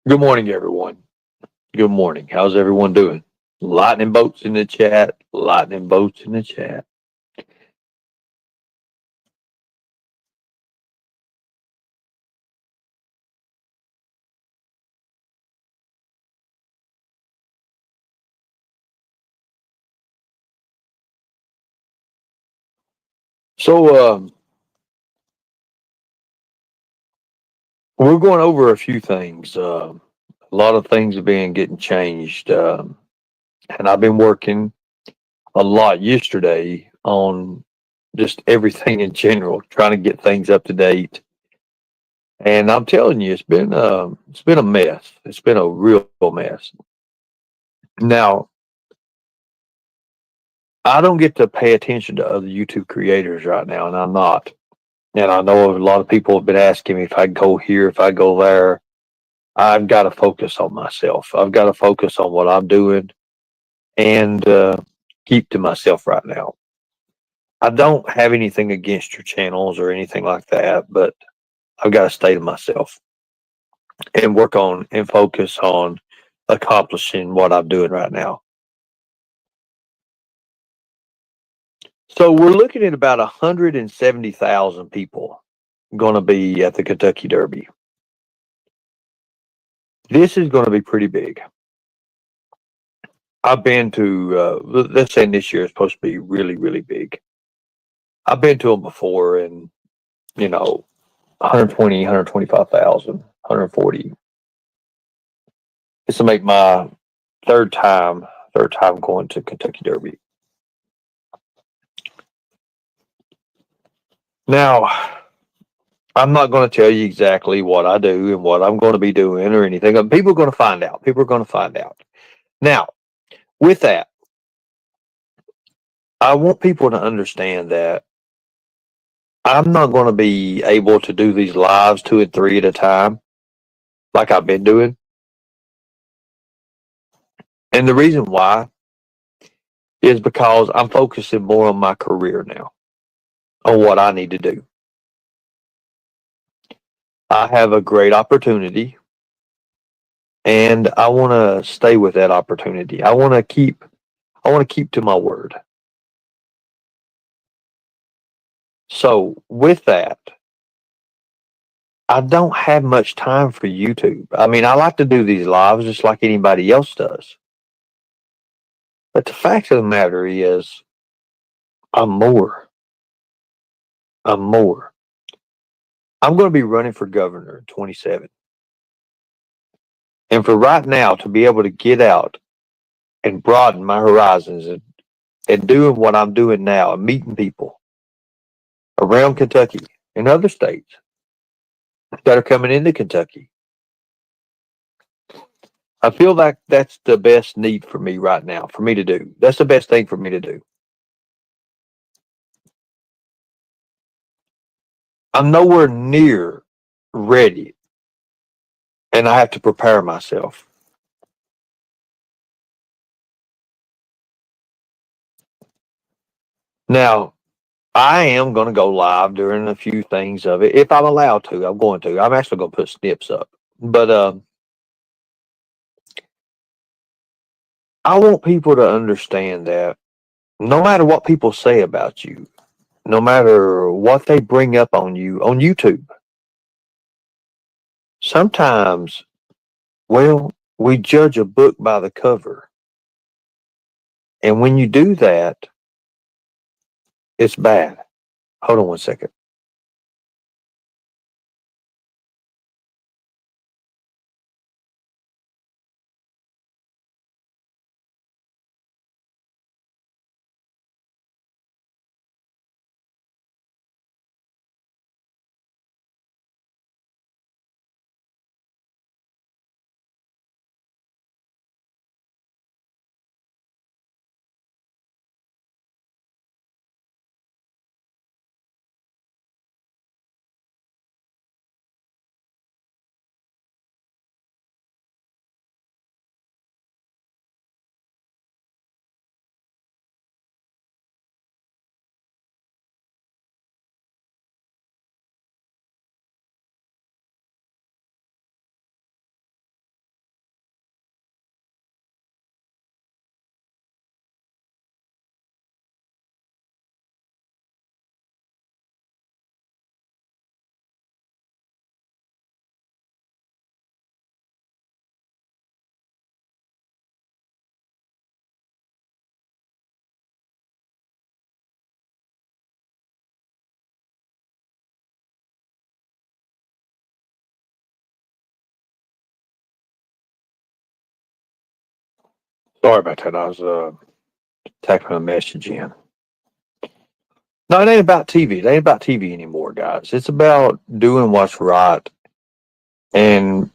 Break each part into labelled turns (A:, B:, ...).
A: Good morning, everyone. Good morning. How's everyone doing? Lightning bolts in the chat. Lightning bolts in the chat. So, we're going over a few things. A lot of things have been getting changed, and I've been working a lot yesterday on just everything in general, trying to get things up to date. And I'm telling you, it's been a mess. It's been a real mess. Now, I don't get to pay attention to other YouTube creators right now, and I'm not. And I know a lot of people have been asking me if I go here, if I go there. I've got to focus on myself. I've got to focus on what I'm doing and keep to myself right now. I don't have anything against your channels or anything like that, but I've got to stay to myself and work on and focus on accomplishing what I'm doing right now. So we're looking at about 170,000 people going to be at the Kentucky Derby. This is going to be pretty big. I've been to, let's say this year is supposed to be really, really big. I've been to them before and, 120, 125,000, 140. This will make my third time going to Kentucky Derby. Now, I'm not going to tell you exactly what I do and what I'm going to be doing or anything. People are going to find out. People are going to find out. Now, with that, I want people to understand that I'm not going to be able to do these lives 2 and 3 at a time like I've been doing. And the reason why is because I'm focusing more on my career now, on what I need to do. I have a great opportunity and I want to stay with that opportunity. I want to keep to my word. So, with that, I don't have much time for YouTube. I mean, I like to do these lives just like anybody else does. But the fact of the matter is, I'm more. I'm more. I'm going to be running for governor in 27. And for right now, to be able to get out and broaden my horizons and doing what I'm doing now and meeting people around Kentucky and other states that are coming into Kentucky, I feel like that's the best need for me right now, for me to do. That's the best thing for me to do. I'm nowhere near ready, and I have to prepare myself. Now, I am going to go live during a few things of it. If I'm allowed to, I'm going to. I'm actually going to put snips up. But I want people to understand that no matter what people say about you, no matter what they bring up on you on YouTube, sometimes, well, we judge a book by the cover. And when you do that, it's bad. Hold on 1 second. Sorry about that. I was typing a message in. No, it ain't about TV. It ain't about TV anymore, guys. It's about doing what's right and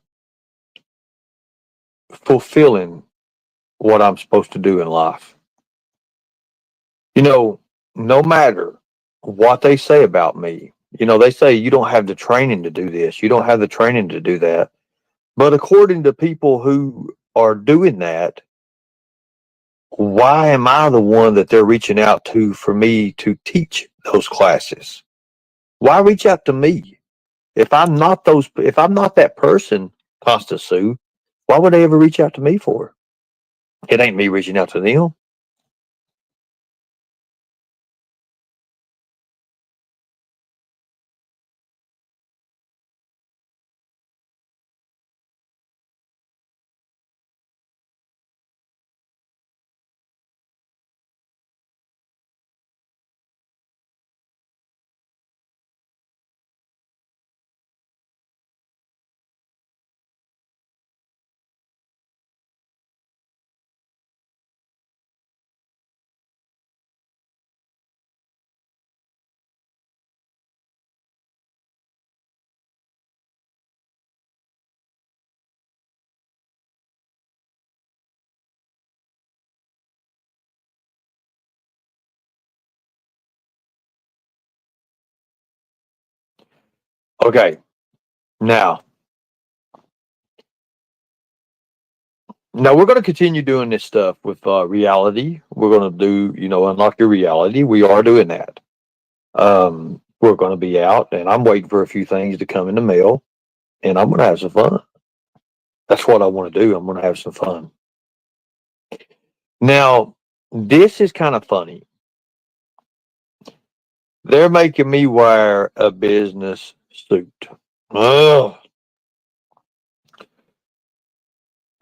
A: fulfilling what I'm supposed to do in life. You know, no matter what they say about me, they say you don't have the training to do this, you don't have the training to do that. But according to people who are doing that, why am I the one that they're reaching out to for me to teach those classes? Why reach out to me? If I'm not that person, Costa Sue, why would they ever reach out to me for? It ain't me reaching out to them. Okay, now, we're going to continue doing this stuff with reality. We're going to do, unlock your reality. We are doing that. We're going to be out, and I'm waiting for a few things to come in the mail, and I'm going to have some fun. That's what I want to do. I'm going to have some fun. Now, this is kind of funny. They're making me wear a business suit. Ugh.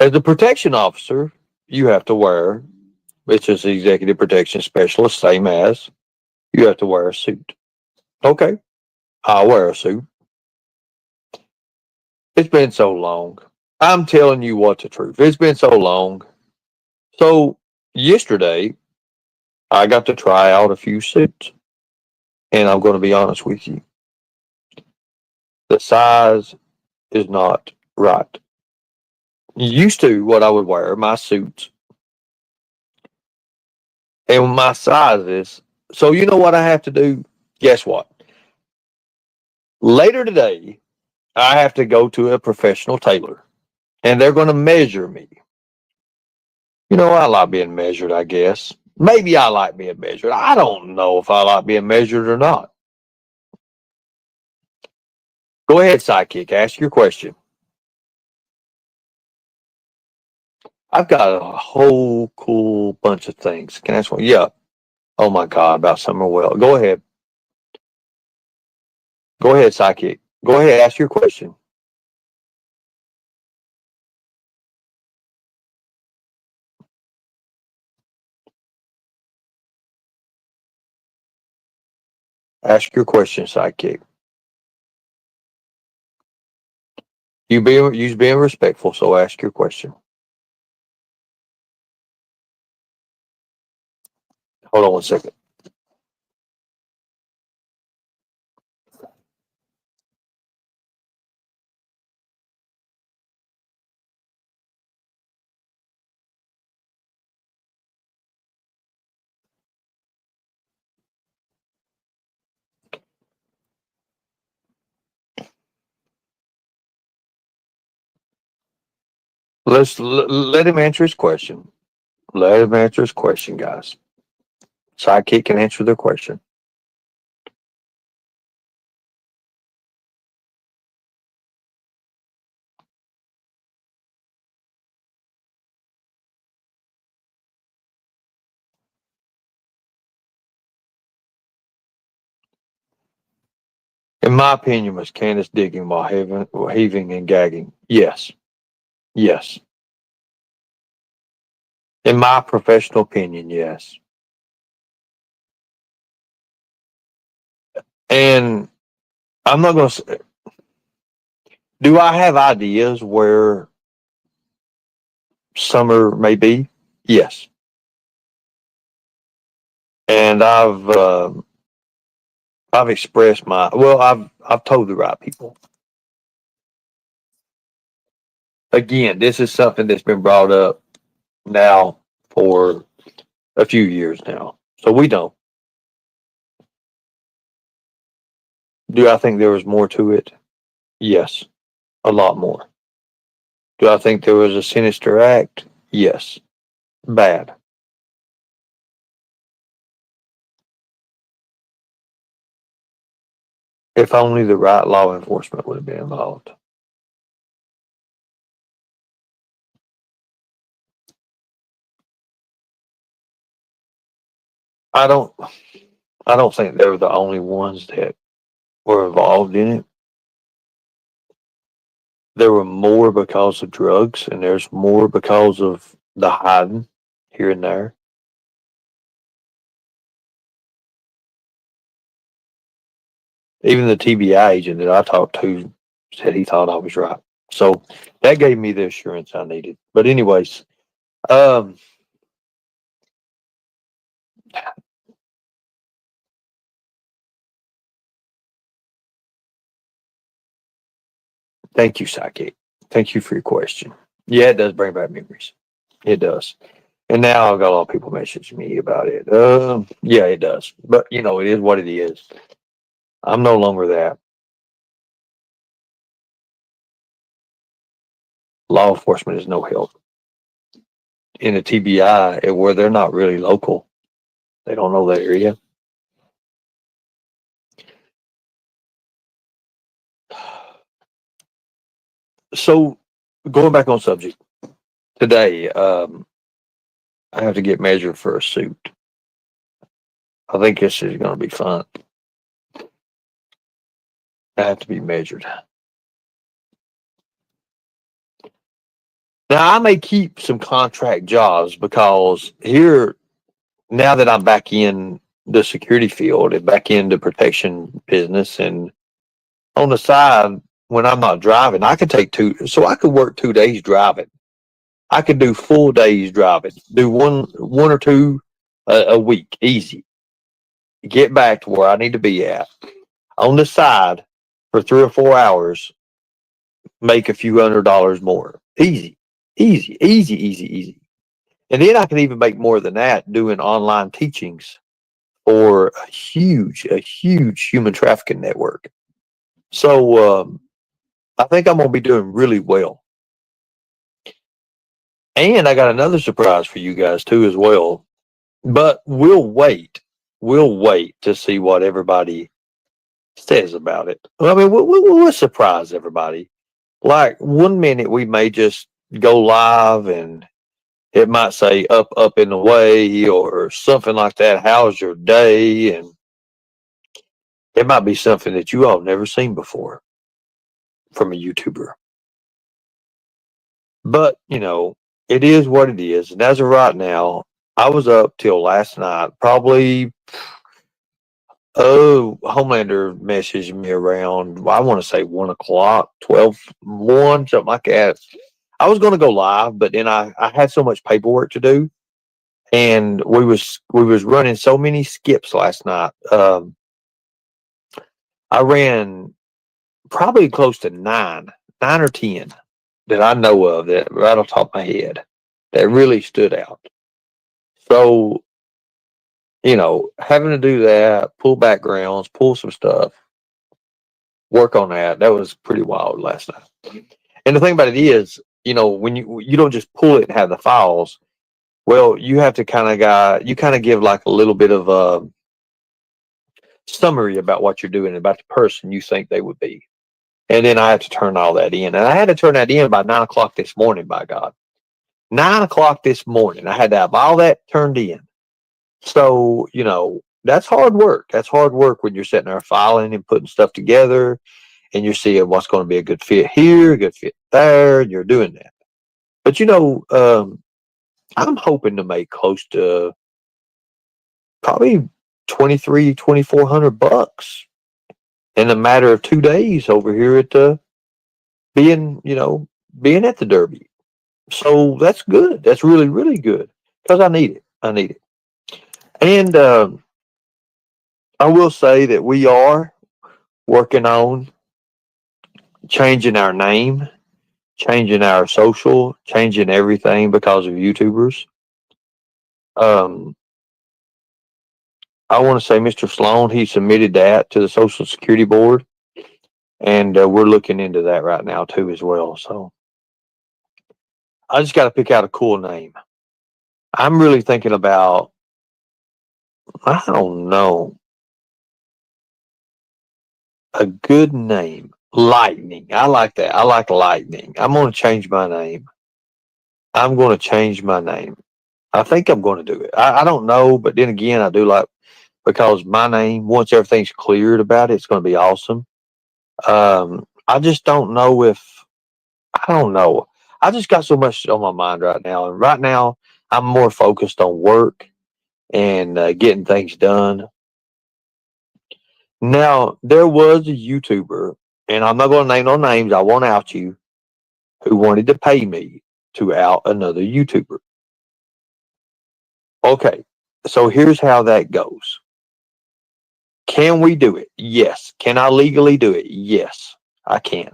A: As a protection officer, you have to wear, it's just executive protection specialist, same as you have to wear a suit. Okay, I'll wear a suit. It's been so long. I'm telling you what the truth. It's been so long. So yesterday, I got to try out a few suits, and I'm going to be honest with you. The size is not right. Used to what I would wear, my suits, and my sizes. So you know what I have to do? Guess what? Later today, I have to go to a professional tailor, and they're going to measure me. I like being measured, I guess. Maybe I like being measured. I don't know if I like being measured or not. Go ahead, Sidekick. Ask your question. I've got a whole cool bunch of things. Can I ask one? Yeah. Oh my God, about Summer Well. Go ahead. Go ahead, Sidekick. Go ahead. Ask your question. Ask your question, Sidekick. You being respectful, so ask your question. Hold on one second. Let him answer his question. Let him answer his question, guys. Sidekick can answer their question. In my opinion, was Candace digging while heaving and gagging? Yes. Yes. In my professional opinion, yes. And I'm not going to say, do I have ideas where Summer may be? Yes. And I've expressed I've told the right people. Again, this is something that's been brought up now for a few years now. So we don't. Do I think there was more to it? Yes, a lot more. Do I think there was a sinister act? Yes. Bad. If only the right law enforcement would have been involved. I don't I don't think they were the only ones that were involved in it. There were more because of drugs, and there's more because of the hiding here and there. Even the TBI agent that I talked to said he thought I was right. So that gave me the assurance I needed. But anyways, um, thank you, Psychic. Thank you for your question. Yeah, it does bring back memories. It does. And now I've got a lot of people messaging me about it. Yeah, it does. But it is what it is. I'm no longer that. Law enforcement is no help. In a TBI, where they're not really local, they don't know the area. So going back on subject, today, I have to get measured for a suit. I think this is going to be fun. I have to be measured. Now, I may keep some contract jobs because here, now that I'm back in the security field and back in the protection business, and on the side, when I'm not driving, I could take so I could work 2 days driving. I could do full days driving, do one or two a week, easy. Get back to where I need to be at. On the side for 3 or 4 hours, make a few $100s more. Easy, easy, easy, easy, easy. And then I can even make more than that doing online teachings for a huge human trafficking network. So I think I'm going to be doing really well. And I got another surprise for you guys too as well. But we'll wait. We'll wait to see what everybody says about it. I mean, we'll surprise everybody. Like one minute we may just go live and it might say up in the way or something like that. How's your day? And it might be something that you all have never seen before from a YouTuber. But, it is what it is. And as of right now, I was up till last night, probably, Homelander messaged me around, I want to say 1 o'clock, 12, 1, something like that. I was going to go live, but then I had so much paperwork to do. And we was running so many skips last night. I ran probably close to 9 or 10 that I know of that right off the top of my head that really stood out. So, having to do that, pull backgrounds, pull some stuff, work on that. That was pretty wild last night. And the thing about it is, when you don't just pull it and have the files, well, you have to kind of give like a little bit of a summary about what you're doing, about the person you think they would be. And then I had to turn all that in. And I had to turn that in by 9 o'clock this morning, by God. 9 o'clock this morning. I had to have all that turned in. So, that's hard work. That's hard work when you're sitting there filing and putting stuff together and you're seeing what's going to be a good fit here, a good fit there, and you're doing that. But, I'm hoping to make close to probably 2,400 bucks in a matter of 2 days over here at being, being at the Derby. So that's good. That's really, really good. because I need it. I need it. And I will say that we are working on changing our name, changing our social, changing everything because of YouTubers. Um, I want to say Mr. Sloan, he submitted that to the Social Security Board, and we're looking into that right now too as well. So I just got to pick out a cool name. I'm really thinking about, I don't know, a good name. Lightning. I like that. I like Lightning. I'm going to change my name. I'm going to change my name. I think I'm going to do it. I don't know, but then again, I do like, because my name, once everything's cleared about it, it's going to be awesome. I just don't know if, I don't know. I just got so much on my mind right now. And right now, I'm more focused on work and getting things done. Now, there was a YouTuber, and I'm not going to name no names, I won't out you, who wanted to pay me to out another YouTuber. Okay, so here's how that goes. Can we do it? Yes. Can I legally do it? Yes, I can.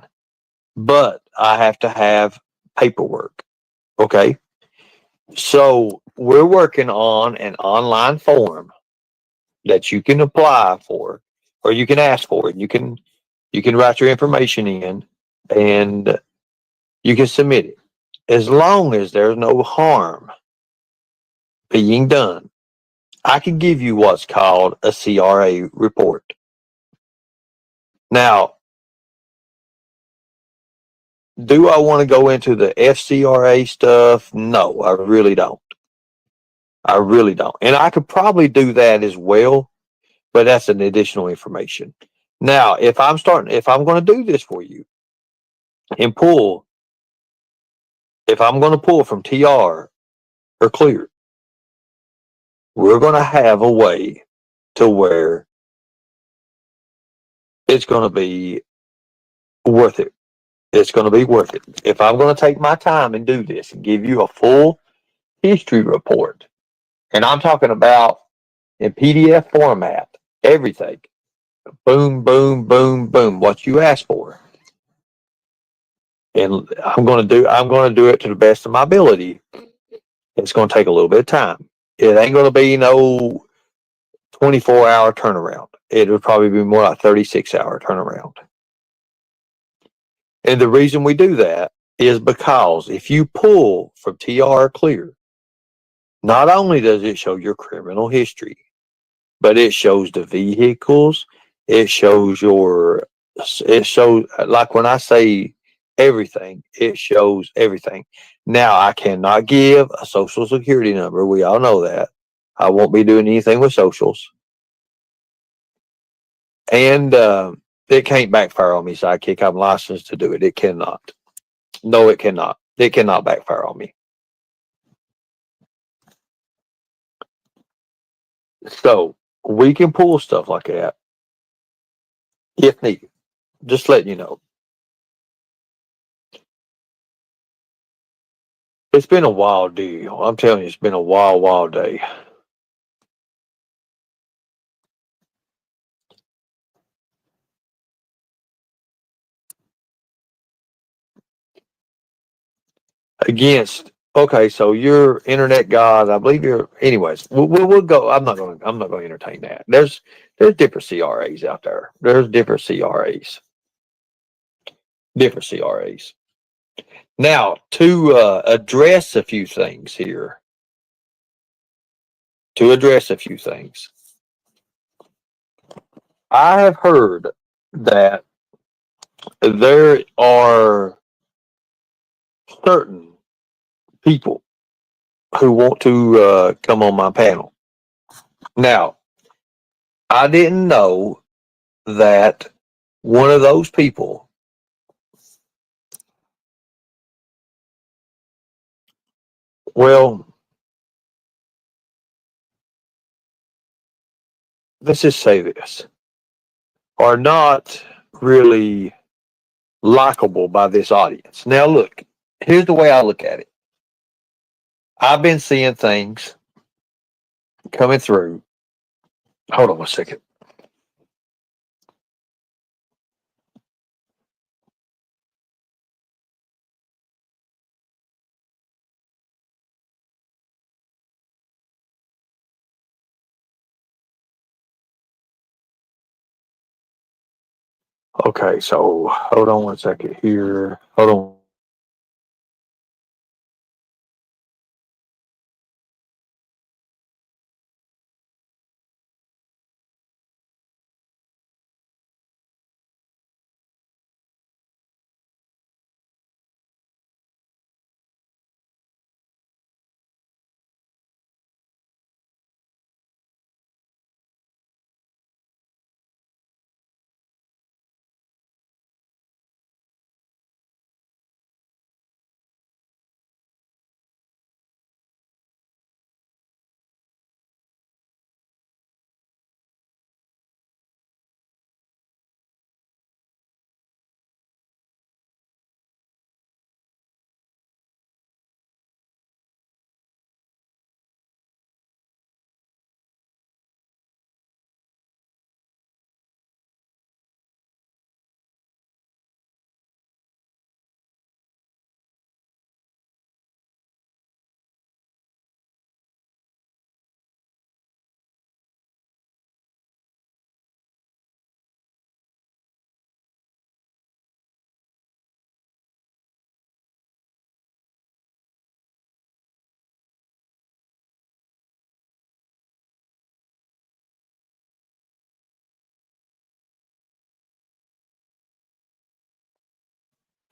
A: But I have to have paperwork. Okay. So we're working on an online form that you can apply for, or you can ask for it. You can write your information in, and you can submit it as long as there's no harm being done. I can give you what's called a CRA report. Now, do I want to go into the FCRA stuff? No, I really don't. I really don't. And I could probably do that as well, but that's an additional information. Now, if I'm going to do this for you and pull, if I'm going to pull from TR or Clear, we're going to have a way to where it's going to be worth it. It's going to be worth it. If I'm going to take my time and do this and give you a full history report, and I'm talking about in PDF format, everything, boom, boom, boom, boom, what you asked for. And I'm going to do it to the best of my ability. It's going to take a little bit of time. It ain't going to be no 24-hour turnaround. It would probably be more like 36-hour turnaround. And the reason we do that is because if you pull from TR Clear, not only does it show your criminal history, but it shows the vehicles, it shows like when I say everything, it shows everything. Now, I cannot give a social security number. We all know that. I won't be doing anything with socials. And it can't backfire on me, Sidekick. I'm licensed to do it. It cannot. No, it cannot. It cannot backfire on me. So we can pull stuff like that if needed. Just letting you know. It's been a wild deal. I'm telling you, it's been a wild, wild day. Against, okay, so you're internet god. I believe you're. Anyways, we'll go. I'm not going to entertain that. There's different CRAs out there. There's different CRAs. Different CRAs. Now, to address a few things here. To address a few things. I have heard that there are certain people who want to come on my panel. Now, I didn't know that one of those people, well, let's just say this, are not really likable by this audience. Now, look, here's the way I look at it. I've been seeing things coming through. Hold on 1 second. Okay, so hold on 1 second here. Hold on.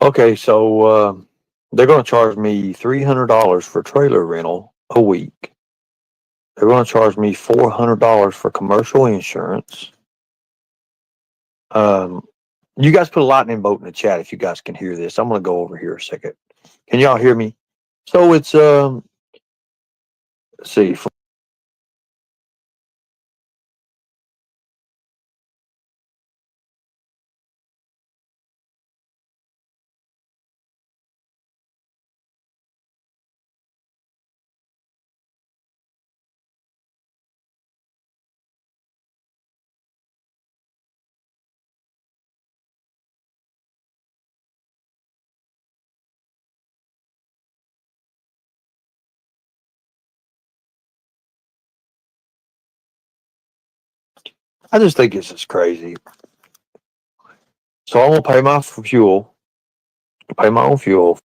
A: Okay, so they're going to charge me $300 for trailer rental a week. They're going to charge me $400 for commercial insurance. Um, you guys put a lightning bolt in the chat if you guys can hear this. I'm going to go over here a second. Can y'all hear me? So it's let's see. I just think this is crazy. So I'm gonna pay my fuel, pay my own fuel.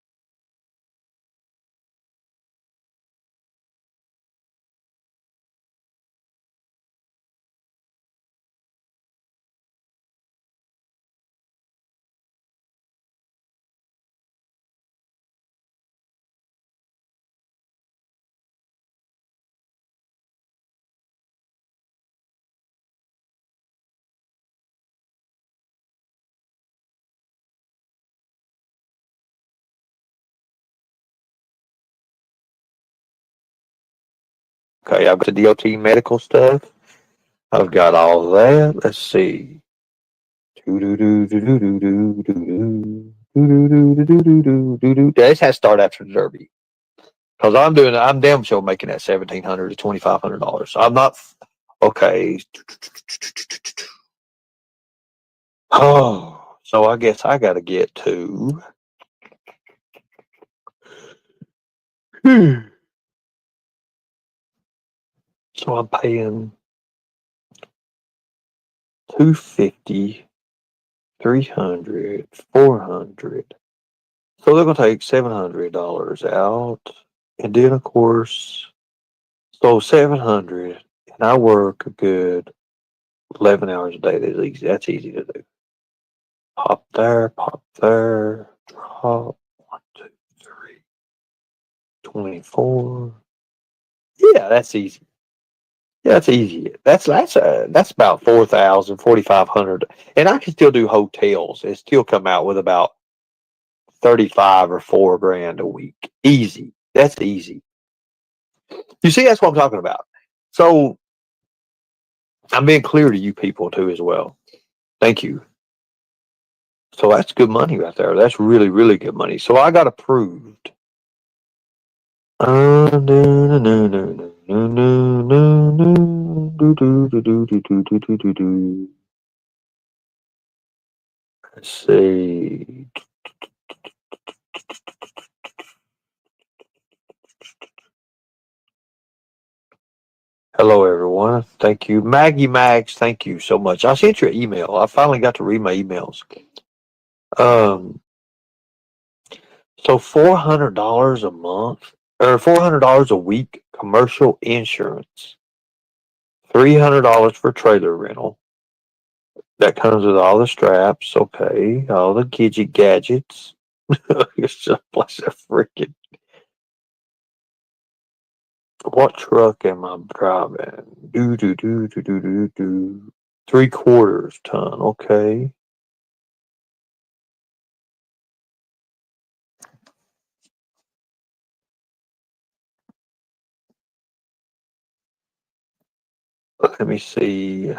A: Okay, I've got the DOT medical stuff. I've got all that. Let's see. This has to start after the Derby because I'm damn sure making that $1,700 to $2,500. I'm not. Okay. Oh, so I guess I got to get to. So I'm paying 250, 300, 400. So they're gonna take $700 out, and then of course, so 700, and I work a good 11 hours a day. That's easy. That's easy to do. Pop there, drop 1, 2, 3, 24. Yeah, that's easy. Yeah, that's easy. That's about 4,000, 4,500, and I can still do hotels. It still come out with about 35 or 4 grand a week. Easy. That's easy. You see, that's what I'm talking about. So I'm being clear to you people too as well. Thank you. So that's good money right there. That's really, really good money. So I got approved Let's see. Hello, everyone. Thank you. Maggie Mags, thank you so much. I sent you an email. I finally got to read my emails. So $400 a month or $400 a week commercial insurance, $300 for trailer rental. That comes with all the straps, okay, all the gadgets. It's just like a freaking. What truck am I driving? Do do do do do do do. 3/4 ton. Okay. Let me see.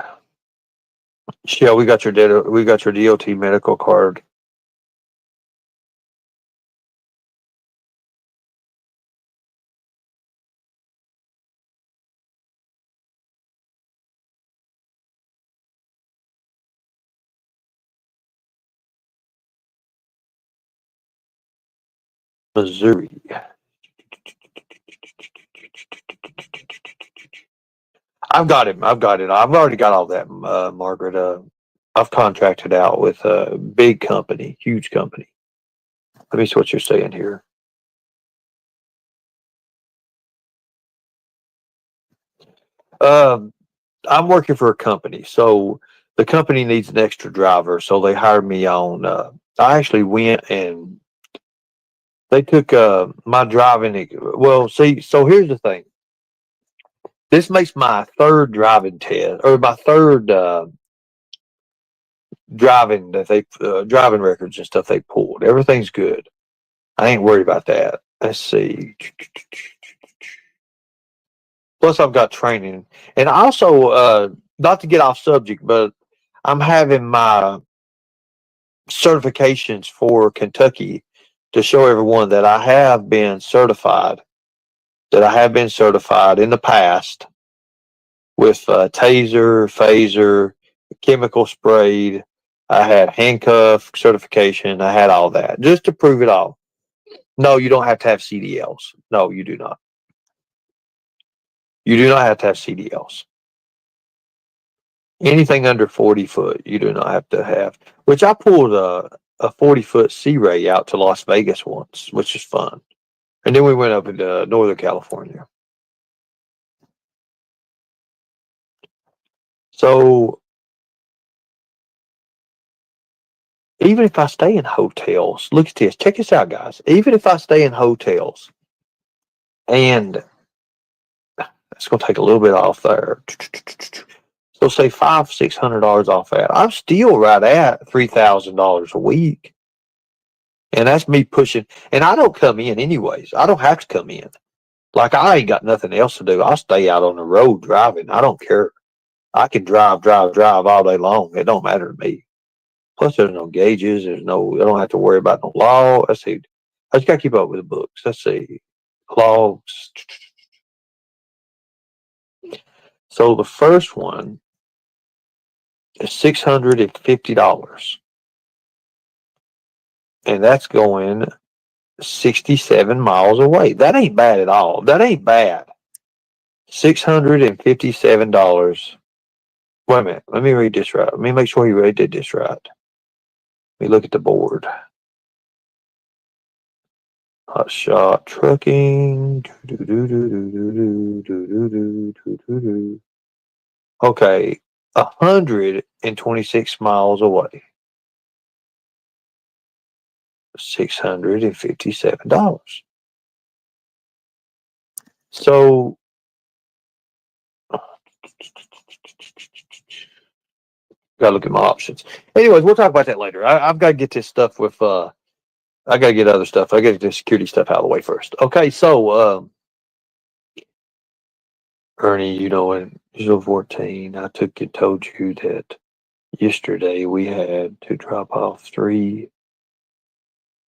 A: Yeah, we got your data. We got your DOT medical card. Missouri. I've got him. I've got it. I've already got all that, Margaret. I've contracted out with a big company, huge company. Let me see what you're saying here. Um, I'm working for a company, so the company needs an extra driver, so they hired me on. I actually went and they took my driving. Well, see, so here's the thing. This makes my third driving test, or my third driving records and stuff they pulled. Everything's good. I ain't worried about that. Let's see. Plus, I've got training, and also, not to get off subject, but I'm having my certifications for Kentucky to show everyone that I have been certified. That I have been certified in the past with taser, phaser, chemical sprayed. I had handcuff certification. I had all that just to prove it all. No, you don't have to have CDLs. No, you do not. You do not have to have CDLs. Anything under 40 foot, you do not have to have. Which I pulled a 40-foot Sea Ray out to Las Vegas once, which is fun. And then we went up into Northern California. So even if I stay in hotels, look at this. Check this out, guys. Even if I stay in hotels, and it's going to take a little bit off there. So say $500-600 off that. I'm still right at $3,000 a week, and that's me pushing. And I don't come in anyways. I don't have to come in. Like I ain't got nothing else to do. I'll stay out on the road driving. I don't care. I can drive all day long. It don't matter to me. Plus, there's no gauges. I don't have to worry about no law. Let's see. I just got to keep up with the books. Let's see. Logs. So the first one is $650. And that's going 67 miles away. That ain't bad at all. That ain't bad. $657. Wait a minute. Let me read this right. Let me make sure you did this right. Let me look at the board. Hot Shot Trucking. Okay, 126 miles away. $657. So gotta look at my options. Anyways, we'll talk about that later. I've got to get this stuff with I gotta get other stuff. I gotta get the security stuff out of the way first. Okay, so Ernie, in 14, I told you that yesterday we had to drop off 3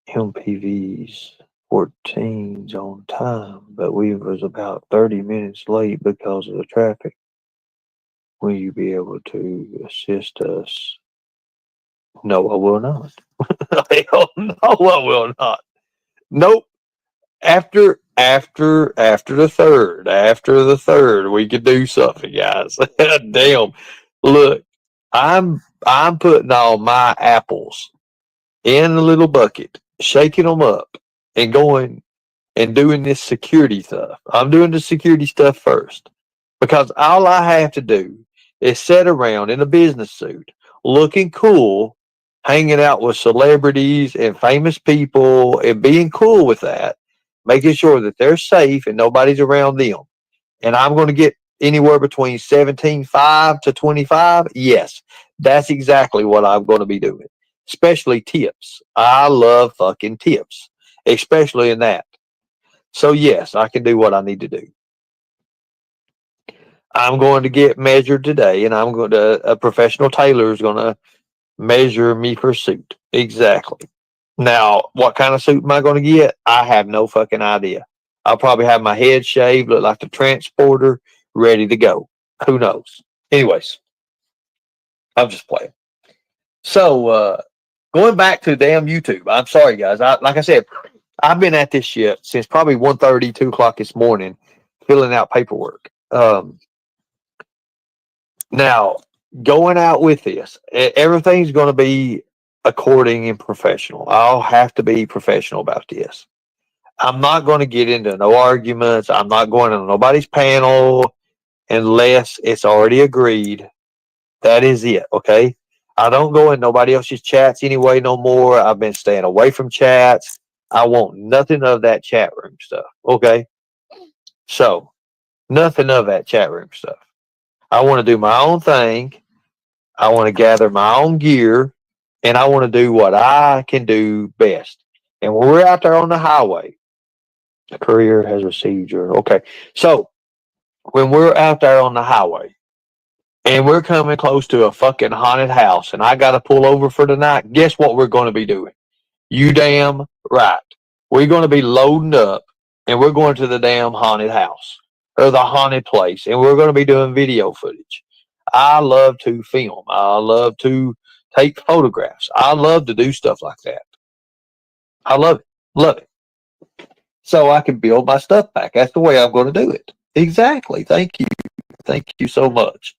A: MPVs 14's on time, but we was about 30 minutes late because of the traffic. Will you be able to assist us? No, I will not. Hell no, I will not. Nope. After the third, we could do something, guys. Damn. Look, I'm putting all my apples in a little bucket, shaking them up, and going and doing this security stuff. I'm doing the security stuff first because all I have to do is sit around in a business suit, looking cool, hanging out with celebrities and famous people and being cool with that, making sure that they're safe and nobody's around them. And I'm going to get anywhere between 17.5 to 25. Yes, that's exactly what I'm going to be doing. Especially tips. I love fucking tips, especially in that. So yes, I can do what I need to do. I'm going to get measured today, and a professional tailor is going to measure me for a suit. Exactly. Now, what kind of suit am I going to get? I have no fucking idea. I'll probably have my head shaved, look like the transporter, ready to go. Who knows? Anyways, I'm just playing. So, going back to damn YouTube. I'm sorry, guys. Like I said, I've been at this shit since probably 1:30, 2 o'clock this morning, filling out paperwork. Now, going out with this, everything's going to be according and professional. I'll have to be professional about this. I'm not going to get into no arguments. I'm not going on nobody's panel unless it's already agreed. That is it, okay? I don't go in nobody else's chats anyway no more. I've been staying away from chats. I want nothing of that chat room stuff, okay? So, nothing of that chat room stuff. I want to do my own thing. I want to gather my own gear, and I want to do what I can do best. And when we're out there on the highway, the courier has received your. Okay. So, when we're out there on the highway and we're coming close to a fucking haunted house and I got to pull over for the night, guess what we're going to be doing? You damn right. We're going to be loading up and we're going to the damn haunted house or the haunted place and we're going to be doing video footage. I love to film. I love to take photographs. I love to do stuff like that. I love it. Love it. So I can build my stuff back. That's the way I'm going to do it. Exactly. Thank you. Thank you so much.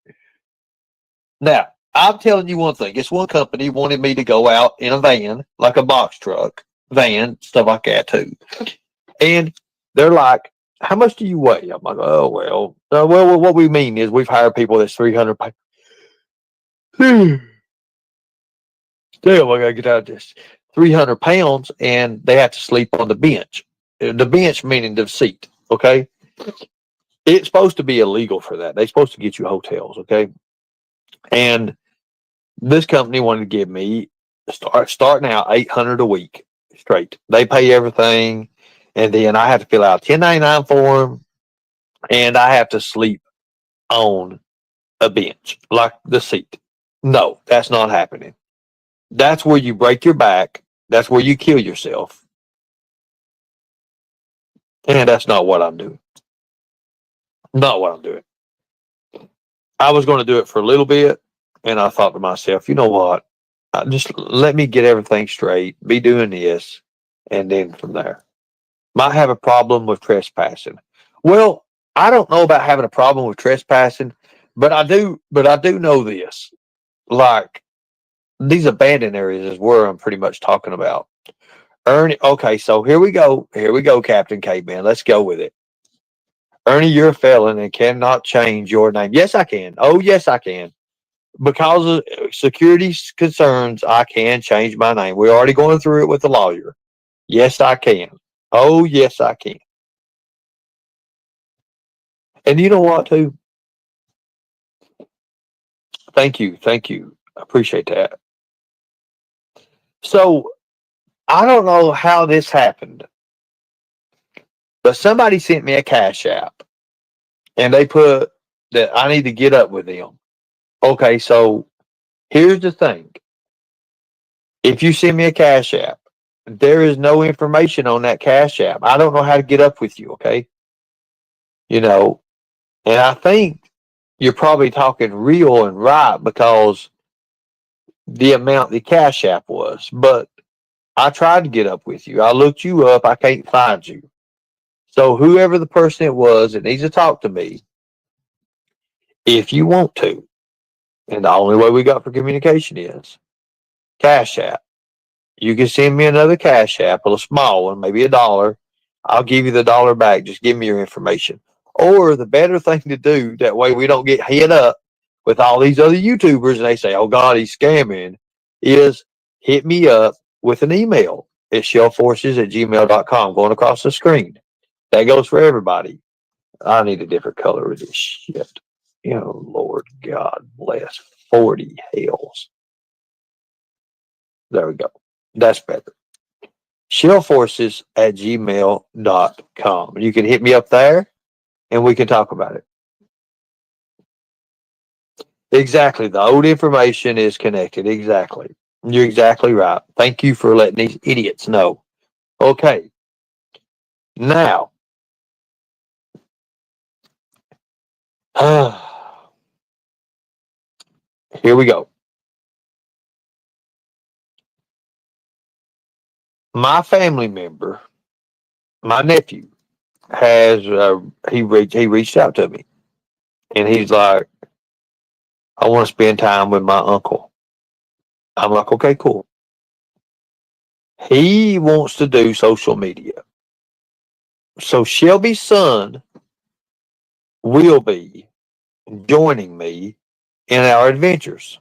A: Now, I'm telling you one thing. This one company wanted me to go out in a van, like a box truck, van, stuff like that too. And they're like, how much do you weigh? I'm like, oh, well, what we mean is we've hired people that's 300 pounds. Damn, I got to get out of this. 300 pounds, and they have to sleep on the bench. The bench meaning the seat, okay? It's supposed to be illegal for that. They're supposed to get you hotels, okay? And this company wanted to give me starting out $800 a week straight. They pay everything, and then I have to fill out a 1099 form, and I have to sleep on a bench like the seat. No, that's not happening. That's where you break your back. That's where you kill yourself, and that's not what I'm doing. Not what I'm doing. I was going to do it for a little bit, and I thought to myself, you know what? Just let me get everything straight, be doing this, and then from there. Might have a problem with trespassing. Well, I don't know about having a problem with trespassing, but I do know this. Like these abandoned areas is where I'm pretty much talking about. Ernie, okay, so here we go. Here we go, Captain Caveman. Let's go with it. Ernie, you're a felon and cannot change your name. Yes, I can. Oh, yes, I can. Because of security concerns, I can change my name. We're already going through it with the lawyer. Yes, I can. Oh, yes, I can. And you know what, too? Thank you. Thank you. I appreciate that. So, I don't know how this happened, but somebody sent me a Cash App and they put that I need to get up with them. Okay, so here's the thing. If you send me a Cash App, There is no information on that Cash App. I don't know how to get up with you, okay? You know, and I think you're probably talking real and right because the amount the Cash App was. But I tried to get up with you. I looked you up. I can't find you. So whoever the person it was that needs to talk to me, if you want to, and the only way we got for communication is Cash App. You can send me another Cash App, a small one, maybe $1. I'll give you the dollar back. Just give me your information. Or the better thing to do, that way we don't get hit up with all these other YouTubers and they say, oh God, he's scamming, is hit me up with an email. It's shellforces@gmail.com going across the screen. That goes for everybody. I need a different color of this shit. You know, Lord God bless 40 hells. There we go. That's better. Shellforces@gmail.com. You can hit me up there and we can talk about it. Exactly. The old information is connected. Exactly. You're exactly right. Thank you for letting these idiots know. Okay. Now, here we go. My family member, my nephew, has he reached out to me and he's like, I want to spend time with my uncle. I'm like, okay, cool. He wants to do social media. So Shelby's son will be joining me in our adventures.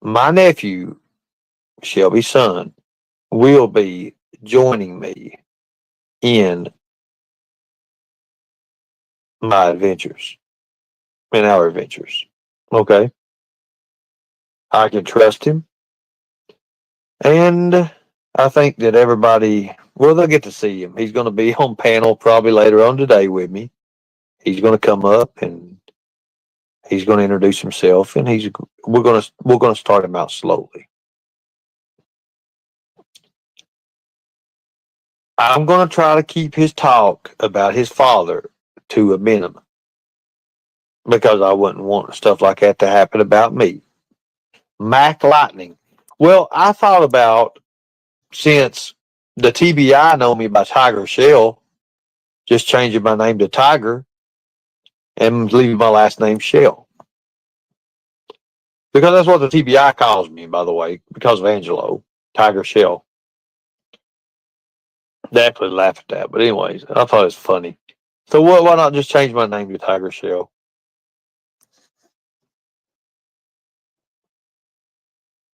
A: My nephew, Shelby's son, will be joining me in my adventures, in our adventures. Okay. I can trust him. And I think that everybody, well, they'll get to see him. He's going to be on panel probably later on today with me. He's going to come up and he's going to introduce himself, and we're going to start him out slowly. I'm going to try to keep his talk about his father to a minimum because I wouldn't want stuff like that to happen about me. Mac Lightning. Well, I thought about, since the TBI know me by Tiger Shell, just changing my name to Tiger and leaving my last name Shell. Because that's what the TBI calls me, by the way, because of Angelo, Tiger Shell. They actually laugh at that. But anyways, I thought it was funny. So why not just change my name to Tiger Shell?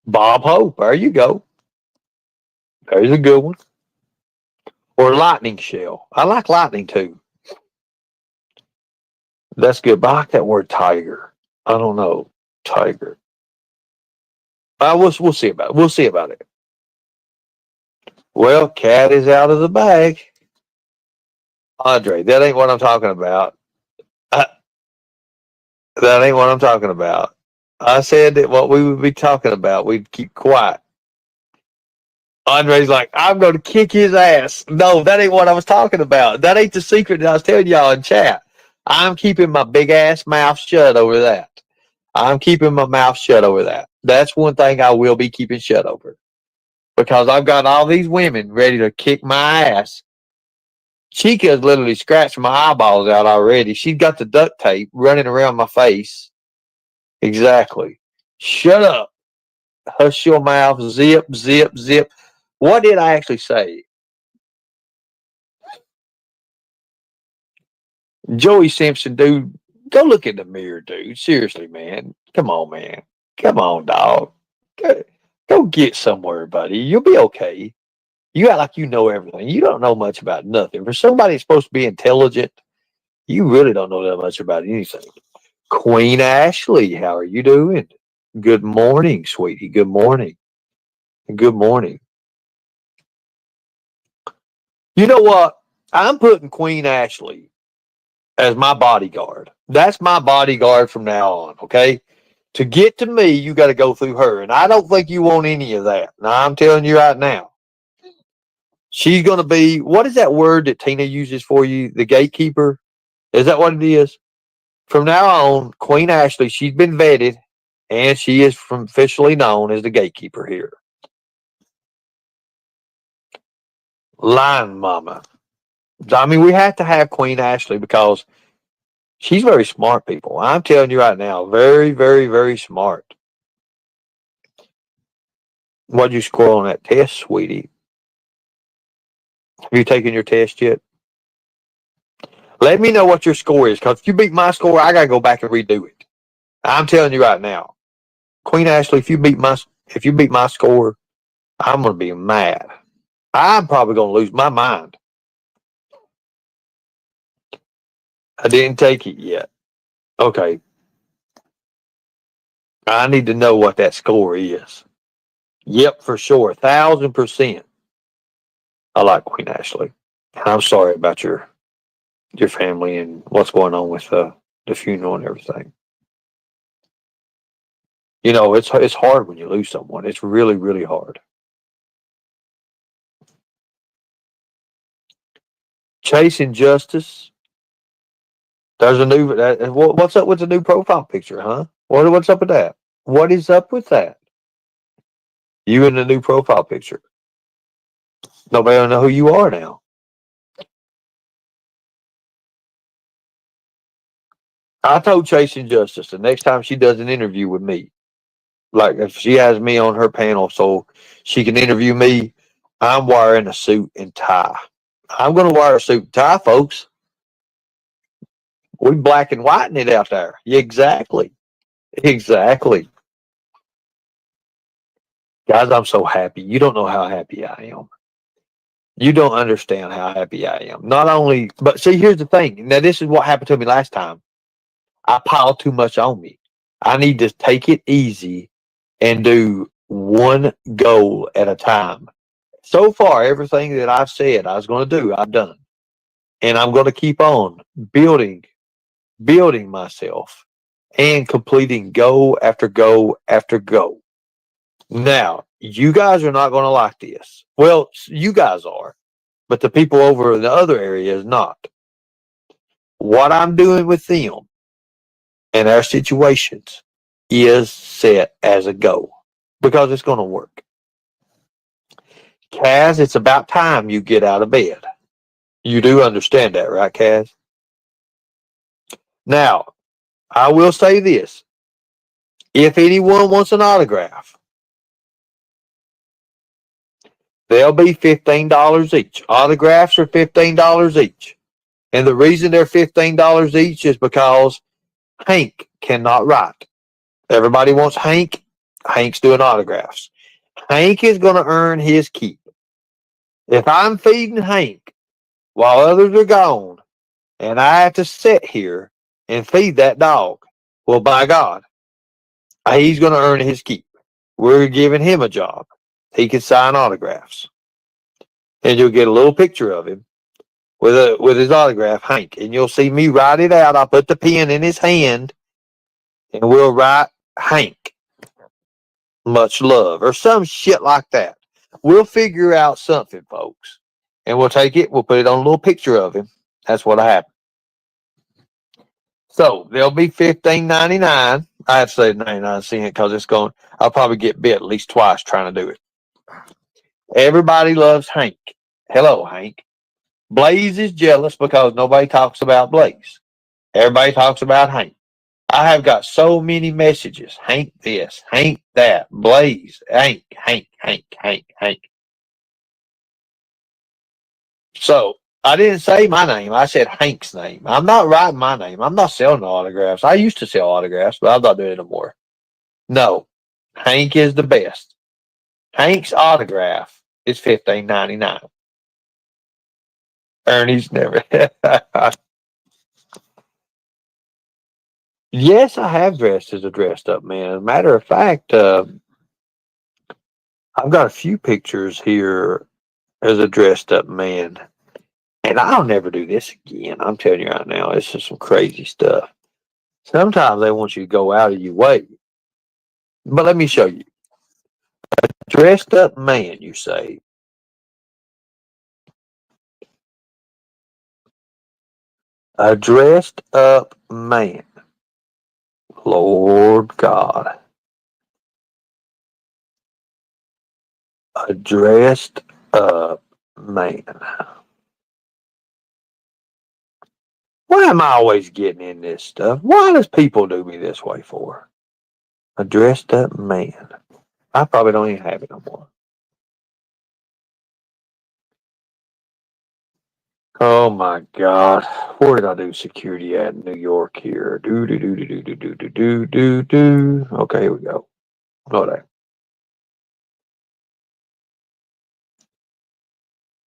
A: Bob Hope. There you go. There's a good one. Or Lightning Shell. I like Lightning too. That's good. But I like that word tiger. I don't know. Tiger. We'll see about it. We'll see about it. Well, cat is out of the bag. Andre, that ain't what I'm talking about. Uh, that ain't what I'm talking about. I said that what we would be talking about, we'd keep quiet. Andre's like, I'm going to kick his ass. No, that ain't what I was talking about. That ain't the secret that I was telling y'all in chat. I'm keeping my big ass mouth shut over that. I'm keeping my mouth shut over that. That's one thing I will be keeping shut over. Because I've got all these women ready to kick my ass. Chica's literally scratched my eyeballs out already. She's got the duct tape running around my face. Exactly. Shut up. Hush your mouth. Zip, zip, zip. What did I actually say? Joey Simpson, dude, go look in the mirror, dude. Seriously, man. Come on, man. Come on, dog. Go get somewhere, buddy. You'll be okay. You act like you know everything. You don't know much about nothing. For somebody that's supposed to be intelligent, you really don't know that much about anything. Queen Ashley, how are you doing? Good morning, sweetie. Good morning. Good morning. You know what? I'm putting Queen Ashley as my bodyguard. That's my bodyguard from now on, okay? To get to me, you got to go through her. And I don't think you want any of that. Now, I'm telling you right now. She's going to be, what is that word that Tina uses for you? The gatekeeper? Is that what it is? From now on, Queen Ashley, she's been vetted, and she is officially known as the gatekeeper here. Line mama. I mean, we have to have Queen Ashley because she's very smart, people. I'm telling you right now, very, very, very smart. What'd you score on that test, sweetie? Have you taken your test yet? Let me know what your score is, because if you beat my score, I gotta go back and redo it. I'm telling you right now, Queen Ashley, if you beat my score, I'm gonna be mad. I'm probably gonna lose my mind. I didn't take it yet. Okay. I need to know what that score is. Yep, for sure. 1,000%. I like Queen Ashley. I'm sorry about your family and what's going on with the funeral and everything. You know, it's hard when you lose someone. It's really, really hard. Chasing Justice. There's a new. What's up with the new profile picture, huh? What's up with that? What is up with that? You in the new profile picture. Nobody will know who you are now. I told Chasing Justice the next time she does an interview with me, like if she has me on her panel so she can interview me, I'm wearing a suit and tie. I'm going to wear a suit and tie, folks. We black and whiting it out there. Exactly. Exactly. Guys, I'm so happy. You don't know how happy I am. You don't understand how happy I am. Not only, but see, here's the thing. Now, this is what happened to me last time. I piled too much on me. I need to take it easy and do one goal at a time. So far, everything that I've said I was going to do, I've done. And I'm going to keep on building myself and completing goal after goal after goal. Now, you guys are not going to like this. Well, you guys are, but the people over in the other area is not. What I'm doing with them and our situations is set as a goal because it's going to work. Kaz, it's about time you get out of bed. You do understand that, right, Kaz? Now, I will say this. If anyone wants an autograph, they'll be $15 each. Autographs are $15 each. And the reason they're $15 each is because Hank cannot write. Everybody wants Hank. Hank's doing autographs. Hank is going to earn his keep. If I'm feeding Hank while others are gone and I have to sit here and feed that dog, well, by God, he's going to earn his keep. We're giving him a job. He can sign autographs. And you'll get a little picture of him with his autograph, Hank. And you'll see me write it out. I'll put the pen in his hand and we'll write Hank. Much love. Or some shit like that. We'll figure out something, folks. And we'll take it, we'll put it on a little picture of him. That's what happened. So they'll be $15.99. I have to say 99 cents because it's going. I'll probably get bit at least twice trying to do it. Everybody loves Hank. Hello, Hank. Blaze is jealous because nobody talks about Blaze. Everybody talks about Hank. I have got so many messages. Hank this, Hank that, Blaze, Hank, Hank, Hank, Hank, Hank. So I didn't say my name. I said Hank's name. I'm not writing my name. I'm not selling autographs. I used to sell autographs, but I'm not doing it anymore. No, Hank is the best. Hank's autograph is $15.99. Ernie's never. Yes, I have dressed as a dressed up man. As a matter of fact, I've got a few pictures here as a dressed up man. And I'll never do this again. I'm telling you right now, it's just some crazy stuff. Sometimes they want you to go out of your way. But let me show you. Dressed up man, you say. A dressed up man. Lord God. A dressed up man. Why am I always getting in this stuff? Why does people do me this way for? A dressed up man. I probably don't even have it no more. Oh my God. Where did I do security at in New York here? Do do do do do do do do do do do. Okay, here we go. No, that.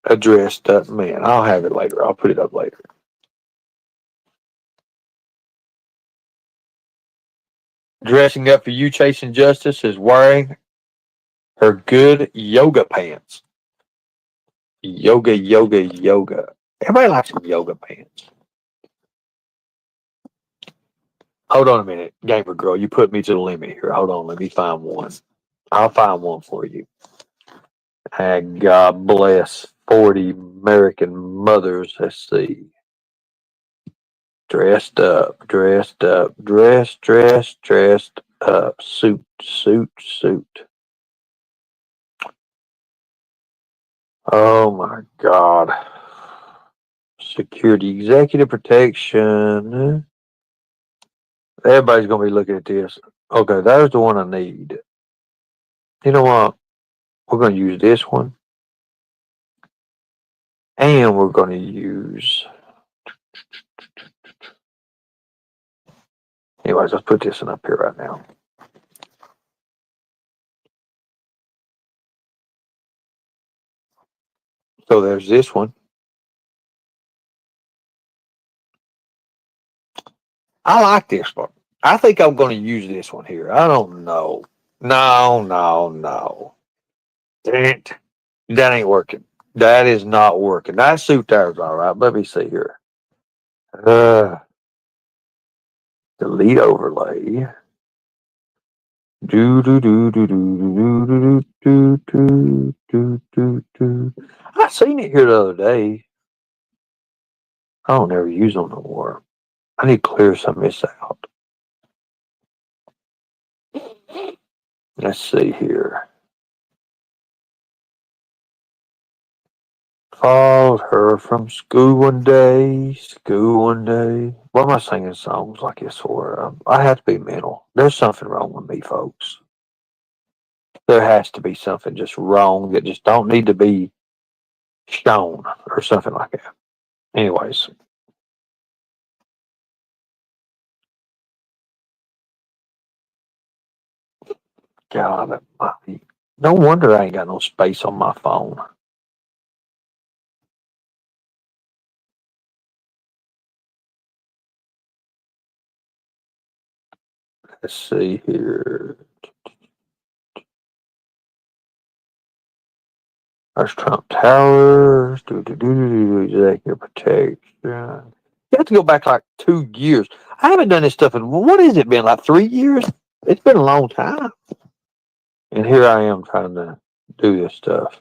A: A dressed up man. I'll have it later. I'll put it up later. Dressing up for you chasing justice is wearing her good yoga pants. Yoga, yoga, yoga. Everybody likes some yoga pants. Hold on a minute, gamer girl. You put me to the limit here. Hold on, let me find one. I'll find one for you. And God bless 40 American mothers. Let's see. Dressed up, dressed up, dressed up. Suit, suit, suit. Oh my God. Security, executive protection. Everybody's going to be looking at this. Okay, there's the one I need. You know what? We're going to use this one. And we're going to use. Anyways, let's put this one up here right now. So there's this one. I like this one. I think I'm going to use this one here. I don't know. No, no, no. That ain't working. That is not working. That suit there's all right. Let me see here. Delete overlay. Do do do do do do do do do do do do. I seen it here the other day. I don't ever use them no more. I need to clear some of this out. Let's see here. Followed her from school one day. School one day. Why am I singing songs like this for? I have to be mental. There's something wrong with me, folks. There has to be something just wrong that just don't need to be shown or something like that. Anyways, God, no wonder I ain't got no space on my phone. Let's see here. There's Trump Towers. Executive protection. You have to go back like 2 years. I haven't done this stuff in what has it been, like 3 years? It's been a long time. And here I am trying to do this stuff.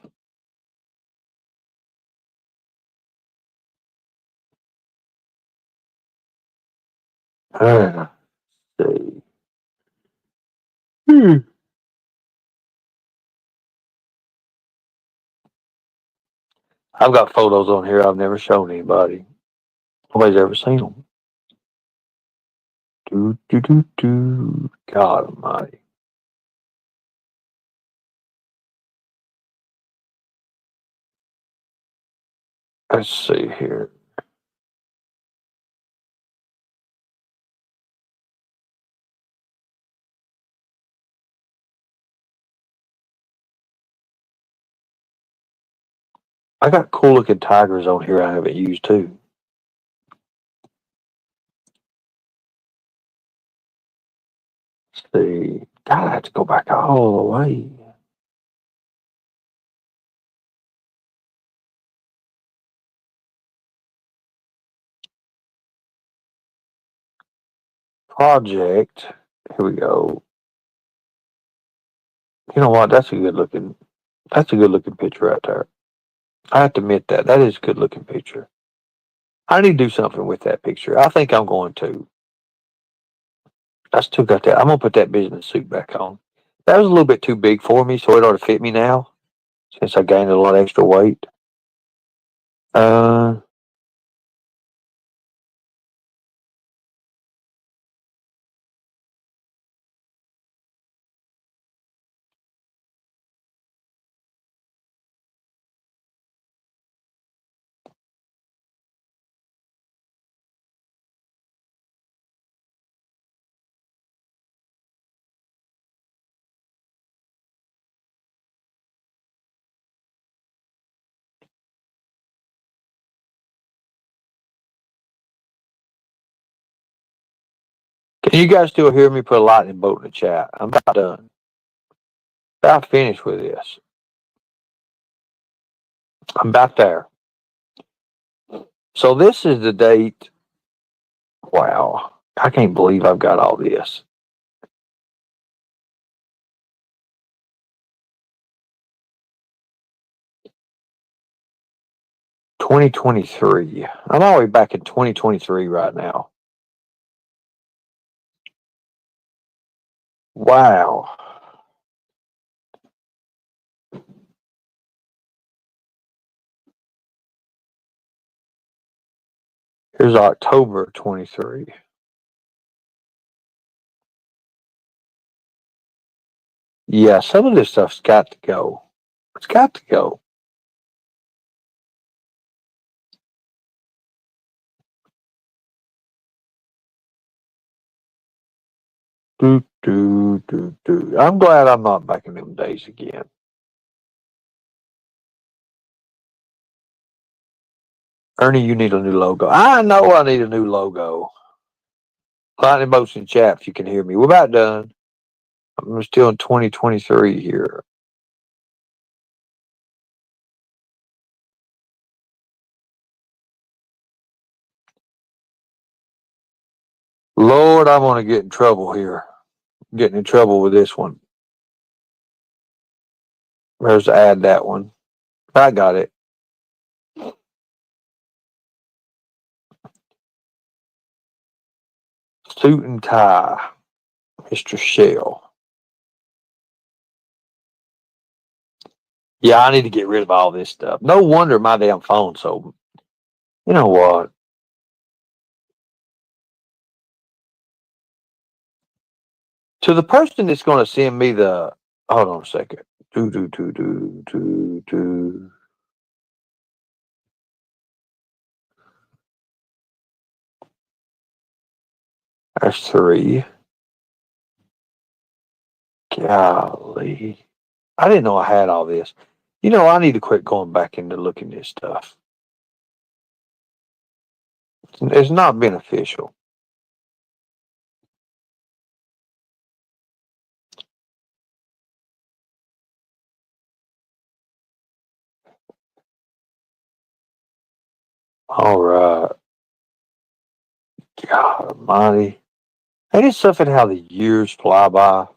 A: Let's see. Hmm. I've got photos on here I've never shown anybody. Nobody's ever seen them. Do do do do. God Almighty. Let's see here. I got cool looking tigers on here I haven't used too. Let's see. God, I have to go back all the way. Project. Here we go. You know what? That's a good looking picture right there. I have to admit that. That is a good looking picture. I need to do something with that picture. I think I'm going to. I still got that. I'm gonna put that business suit back on. That was a little bit too big for me, so it ought to fit me now since I gained a lot of extra weight. Uh, can you guys still hear me? Put a lightning bolt in the chat. I'm about done. About finished with this. I'm about there. So this is the date. Wow. I can't believe I've got all this. "2023." I'm all the way back in 2023 right now. Wow. Here's October 23. Yeah, some of this stuff's got to go. It's got to go. Do, do, do, do. I'm glad I'm not back in them days again. Ernie, you need a new logo. I know I need a new logo. Lightning bolts in chat if you can hear me. We're about done. I'm still in 2023 here. Lord, I'm going to get in trouble here. Getting in trouble with this one. There's to add that one. I got it. Suit and tie, Mr. Shell. Yeah, I need to get rid of all this stuff. No wonder my damn phone's so. You know what? To the person that's going to send me the. Hold on a second. Do, do, do, do, do, do. That's 3. Golly. I didn't know I had all this. You know, I need to quit going back into looking at this stuff. It's not beneficial. All right. God almighty. Ain't it something how the years fly by?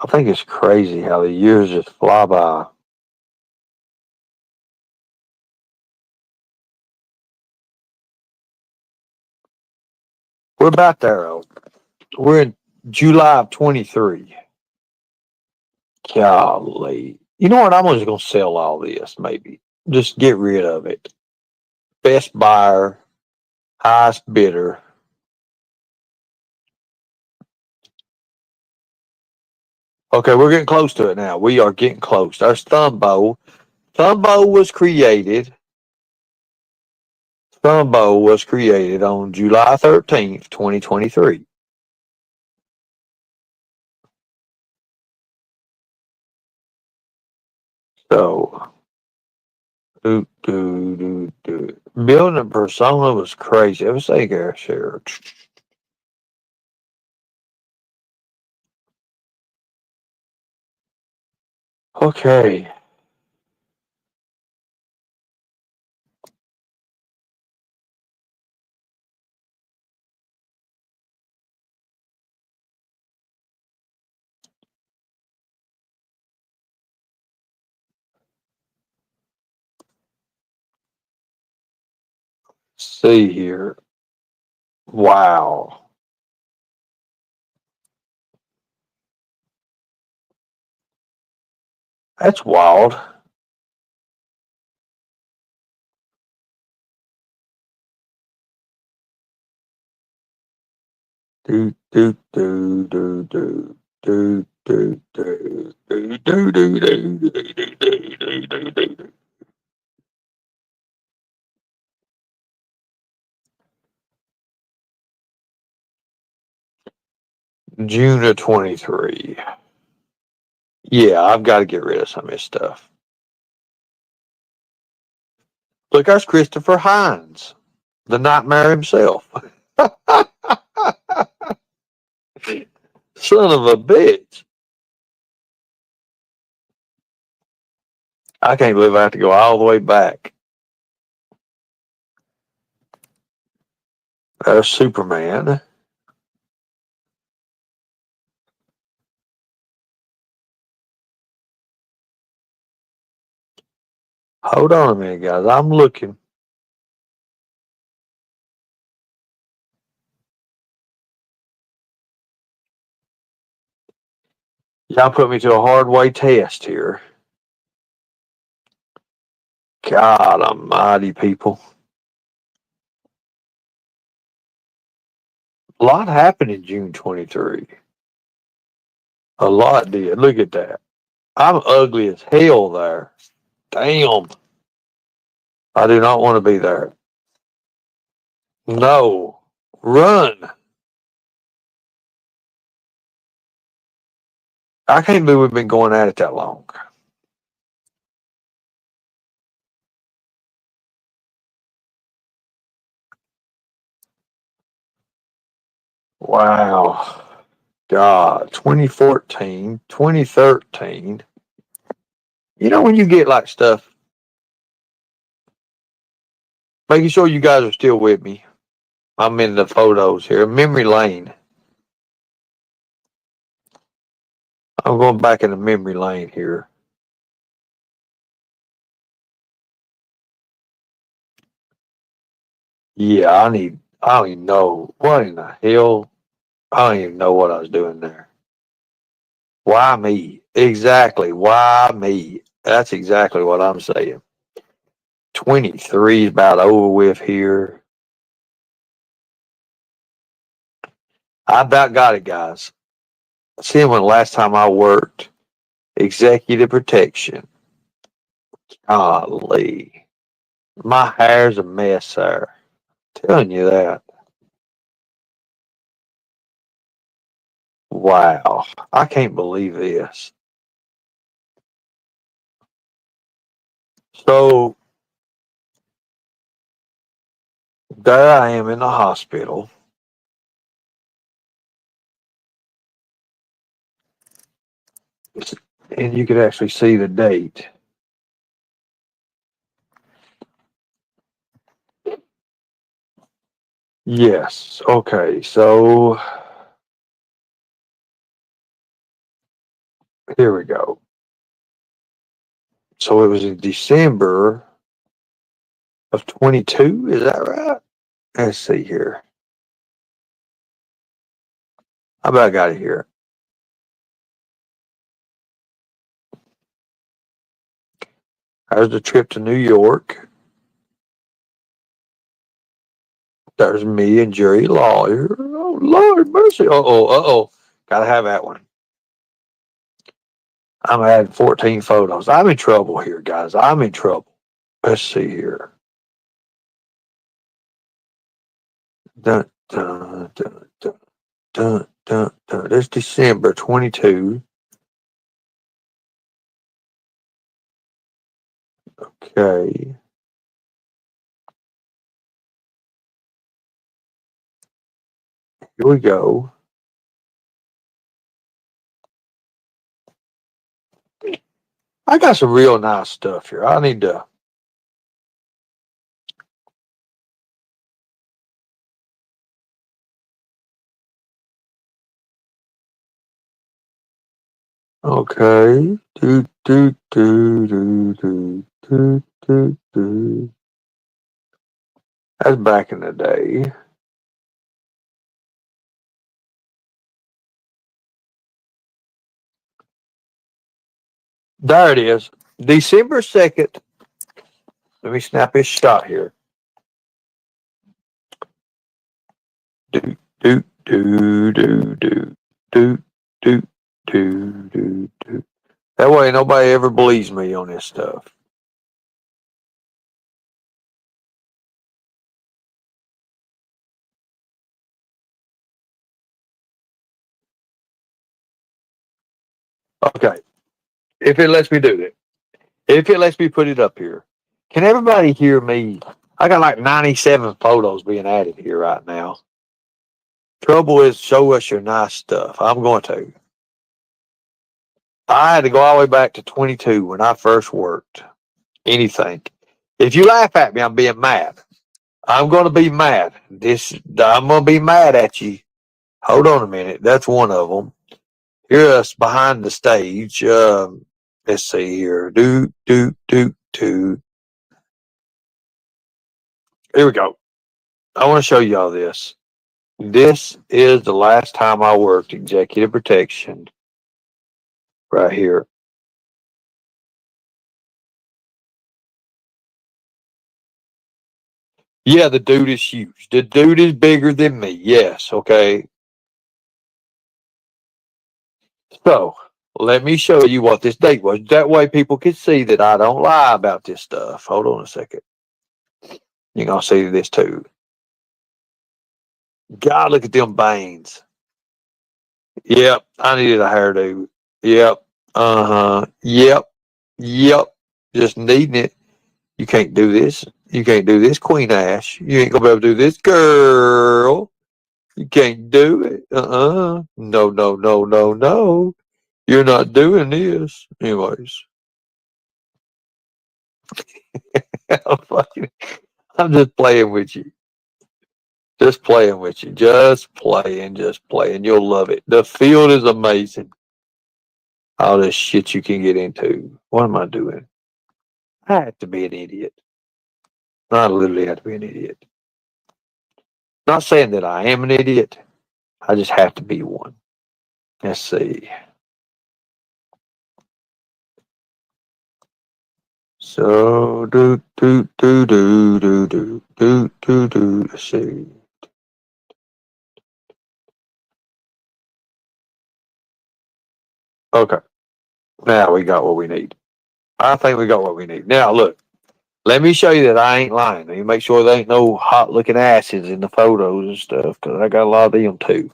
A: I think it's crazy how the years just fly by. We're about there, though. We're in July of 23. Golly. You know what? I'm just going to sell all this, maybe. Just get rid of it. Best buyer, highest bidder. Okay, we're getting close to it now. We are getting close. There's Thumbo. Thumbo was created. Thumbo was created on July 13th, 2023. So, building a persona was crazy. It was like a share. Okay. See here. Wow. That's wild. Do do do do do do do do do do do do do do. June of 23. Yeah, I've got to get rid of some of this stuff. Look, there's Christopher Hines, the nightmare himself. Son of a bitch. I can't believe I have to go all the way back. There's Superman. Hold on a minute, guys. I'm looking. Y'all put me to a hard way test here. God almighty, people. A lot happened in June 23. A lot did. Look at that. I'm ugly as hell there. Damn. I do not want to be there. No. Run. I can't believe we've been going at it that long. Wow. God. 2014, 2013. You know when you get like stuff, making sure you guys are still with me. I'm in the photos here. Memory lane. I'm going back in the memory lane here. Yeah, I don't even know. What in the hell? I don't even know what I was doing there. Why me? Exactly. Why me? That's exactly what I'm saying. 23 is about over with here. I about got it, guys. See when the last time I worked executive protection. Golly. My hair's a mess there. Telling you that. Wow. I can't believe this. So there I am in the hospital. And you could actually see the date. Yes. Okay. So here we go. So it was in December of 22. Is that right? Let's see here. How about I got it here? There's the trip to New York. There's me and Jerry Lawyer. Oh, Lord mercy. Uh oh. Gotta have that one. I'm adding 14 photos. I'm in trouble here, guys. I'm in trouble. Let's see here. Dun, dun, dun, dun, dun, dun, dun. This December 22. Okay. Here we go. I got some real nice stuff here. I need to. Okay. Do do do do do do do do. That's back in the day. There it is. December 2nd. Let me snap this shot here. Do, do, do, do, do, do, do, do, do, do. That way nobody ever believes me on this stuff. Okay. If it lets me do that. If it lets me put it up here. Can everybody hear me? I got like 97 photos being added here right now. Trouble is, show us your nice stuff. I'm going to. I had to go all the way back to 22 when I first worked. Anything. If you laugh at me, I'm being mad. I'm going to be mad. I'm going to be mad at you. Hold on a minute. That's one of them. Here's us behind the stage. Let's see here. Do, do, do, do. Here we go. I want to show y'all this. This is the last time I worked executive protection right here. Yeah, the dude is huge. The dude is bigger than me. Yes, okay. So let me show you what this date was. That way people can see that I don't lie about this stuff. Hold on a second. You're going to see this too. God, look at them veins. Yep, I needed a hairdo. Yep. Uh-huh. Yep. Yep. Just needing it. You can't do this. You can't do this, Queen Ash. You ain't gonna be able to do this, girl. You can't do it. No, no, no, no, no. You're not doing this. Anyways. I'm just playing with you. Just playing with you. Just playing. Just playing. You'll love it. The field is amazing. All this shit you can get into. What am I doing? I have to be an idiot. I literally have to be an idiot. Not saying that I am an idiot. I just have to be one. Let's see. So do. Let's see. Okay. Now we got what we need. I think we got what we need. Now look. Let me show you that I ain't lying. Let me make sure there ain't no hot looking asses in the photos and stuff, because I got a lot of them too.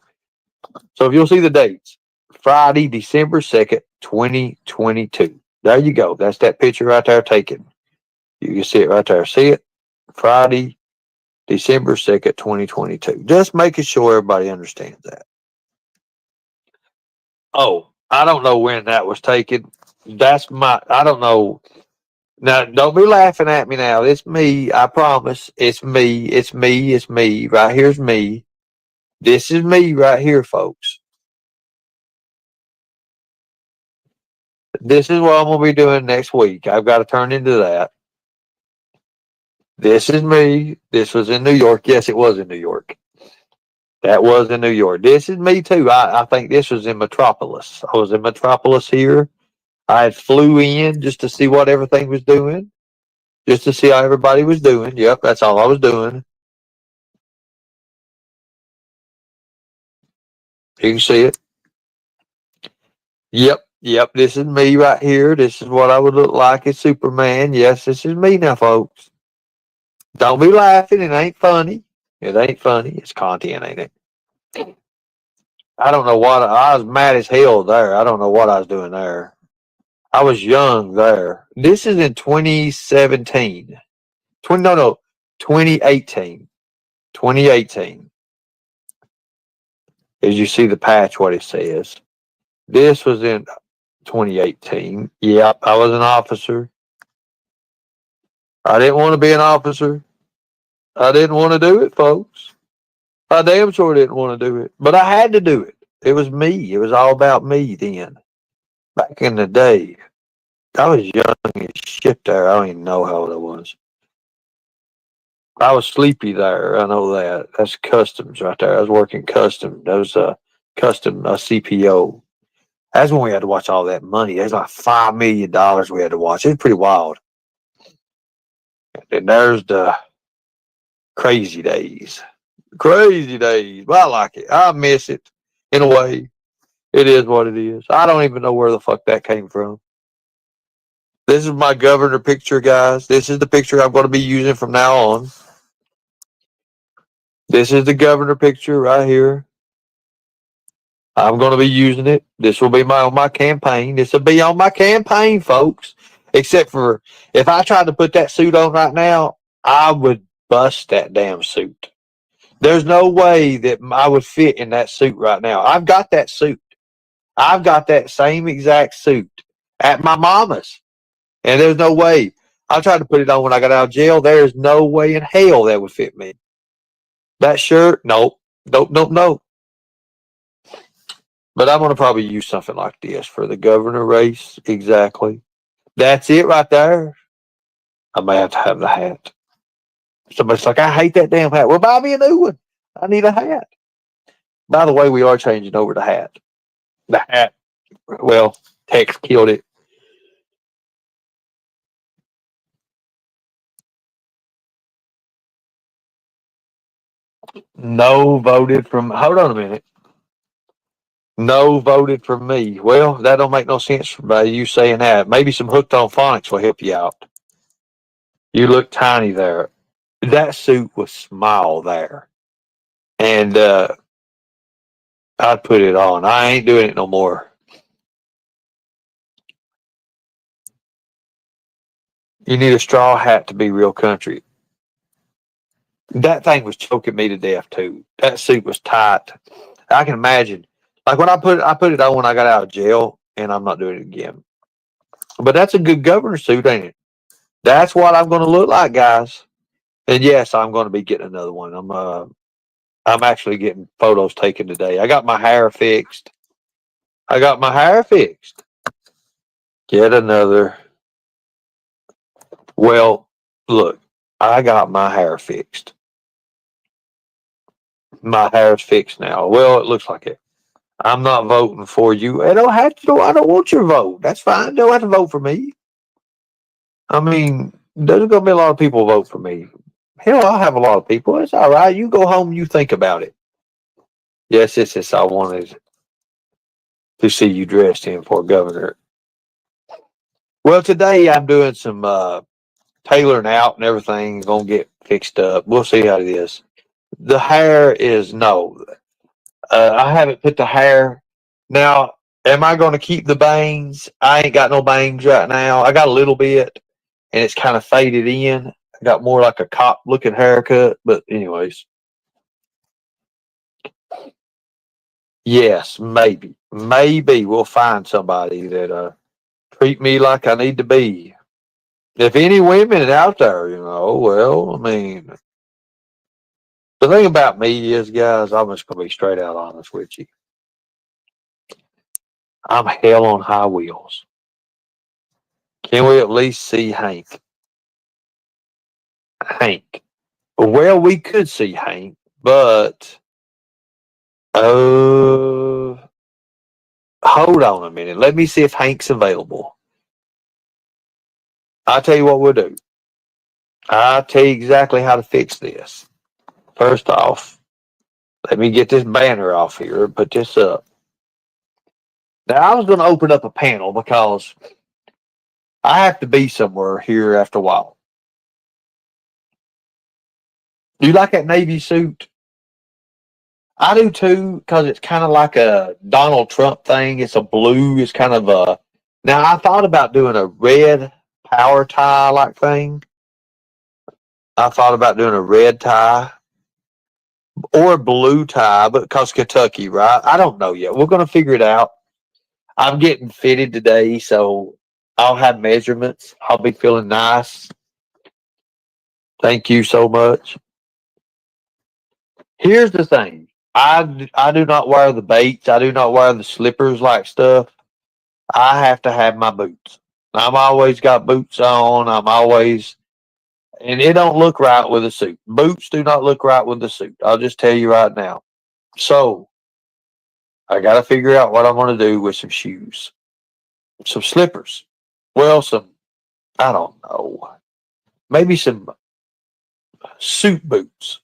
A: So if you'll see the dates, Friday, December 2nd, 2022. There you go. That's that picture right there taken. You can see it right there. See it? Friday, December 2nd, 2022. Just making sure everybody understands that. Oh, I don't know when that was taken. I don't know. Now, don't be laughing at me now. It's me. I promise. It's me. It's me. It's me. Right here's me. This is me right here, folks. This is what I'm going to be doing next week. I've got to turn into that. This is me. This was in New York. Yes, it was in New York. That was in New York. This is me too. I think this was in Metropolis. I was in Metropolis here. I had flew in just to see what everything was doing, just to see how everybody was doing. Yep, that's all I was doing. You can see it. Yep. This is me right here. This is what I would look like as Superman. Yes, this is me now, folks. Don't be laughing. It ain't funny. It ain't funny. It's content, ain't it? I don't know what I was mad as hell there. I don't know what I was doing there. I was young there. This is in 2017. 2018. 2018. As you see the patch, what it says. This was in 2018. Yep, I was an officer. I didn't want to be an officer. I didn't want to do it, folks. I damn sure didn't want to do it. But I had to do it. It was me. It was all about me then. Back in the day. I was young as shit there. I don't even know how old I was. I was sleepy there. I know that. That's customs right there. I was working custom. That was a custom CPO. That's when we had to watch all that money. There's like $5 million we had to watch. It's pretty wild. And there's the crazy days. Crazy days. But I like it. I miss it in a way. It is what it is. I don't even know where the fuck that came from. This is my governor picture, guys. This is the picture I'm going to be using from now on. This is the governor picture right here. I'm going to be using it. This will be on my campaign. This will be on my campaign, folks. Except for if I tried to put that suit on right now, I would bust that damn suit. There's no way that I would fit in that suit right now. I've got that suit. I've got that same exact suit at my mama's. And there's no way. I tried to put it on when I got out of jail. There's no way in hell that would fit me. That shirt, nope. Nope. But I'm going to probably use something like this for the governor race. Exactly. That's it right there. I may have to have the hat. Somebody's like, I hate that damn hat. Well, buy me a new one. I need a hat. By the way, we are changing over the hat. The hat. Well, Tex killed it. No voted from. Hold on a minute. No voted for me. Well, that don't make no sense by you saying that. Maybe some Hooked on Phonics will help you out. You look tiny there. That suit was small there. And I'd put it on. I ain't doing it no more. You need a straw hat to be real country. That thing was choking me to death too. That suit was tight. I can imagine. Like when I put it on when I got out of jail, and I'm not doing it again. But that's a good governor suit, ain't it? That's what I'm going to look like, guys. And yes, I'm going to be getting another one. I'm actually getting photos taken today. I got my hair fixed. Get another. Well, look, I got my hair fixed. My hair's fixed now. Well, it looks like it. I'm not voting for you. I don't have to. I don't want your vote. That's fine. Don't have to vote for me. I mean, there's going to be a lot of people vote for me. Hell, I'll have a lot of people. It's all right. You go home. You think about it. Yes, it's I wanted to see you dressed in for governor. Well, today I'm doing some tailoring out and everything. Gonna get fixed up. We'll see how it is. The hair is no. I haven't put the hair. Now, am I going to keep the bangs? I ain't got no bangs right now. I got a little bit, and it's kind of faded in. I got more like a cop looking haircut. But anyways, yes, maybe we'll find somebody that treat me like I need to be. If any women out there, well, I mean, the thing about me is, guys, I'm just gonna be straight out honest with you. I'm hell on high wheels. Can we at least see Hank? Hank. Well, we could see Hank, but hold on a minute. Let me see if Hank's available. I'll tell you what we'll do. I'll tell you exactly how to fix this. First off, let me get this banner off here and put this up. Now, I was going to open up a panel because I have to be somewhere here after a while. Do you like that navy suit? I do too, because it's kind of like a Donald Trump thing. It's a blue. It's kind of a. Now, I thought about doing a red power tie like thing. I thought about doing a red tie or a blue tie, but because Kentucky, right? I don't know yet. We're going to figure it out. I'm getting fitted today, so I'll have measurements. I'll be feeling nice. Thank you so much. Here's the thing. I do not wear the baits. I do not wear the slippers like stuff. I have to have my boots. I'm always got boots on. I'm always And it don't look right with a suit. Boots do not look right with the suit. I'll just tell you right now. So I got to figure out what I'm going to do with some shoes, some slippers. Well, I don't know, maybe some suit boots,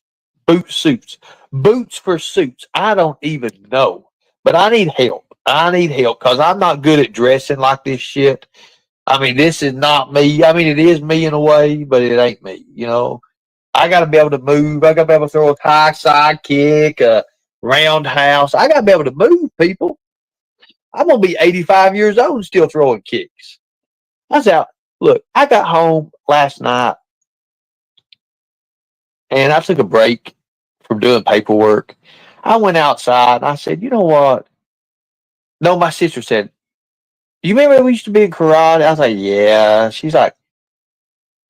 A: boots for suits. I don't even know, but I need help. I need help because I'm not good at dressing like this shit. I mean, this is not me. I mean, it is me in a way, but it ain't me. I got to be able to move. I got to be able to throw a high side kick, a roundhouse. I got to be able to move, people. I'm gonna be 85 years old and still throwing kicks. That's out. Look, I got home last night and I took a break from doing paperwork. I went outside and I said, you know what? No, my sister said, you remember we used to be in karate? I was like, yeah. She's like,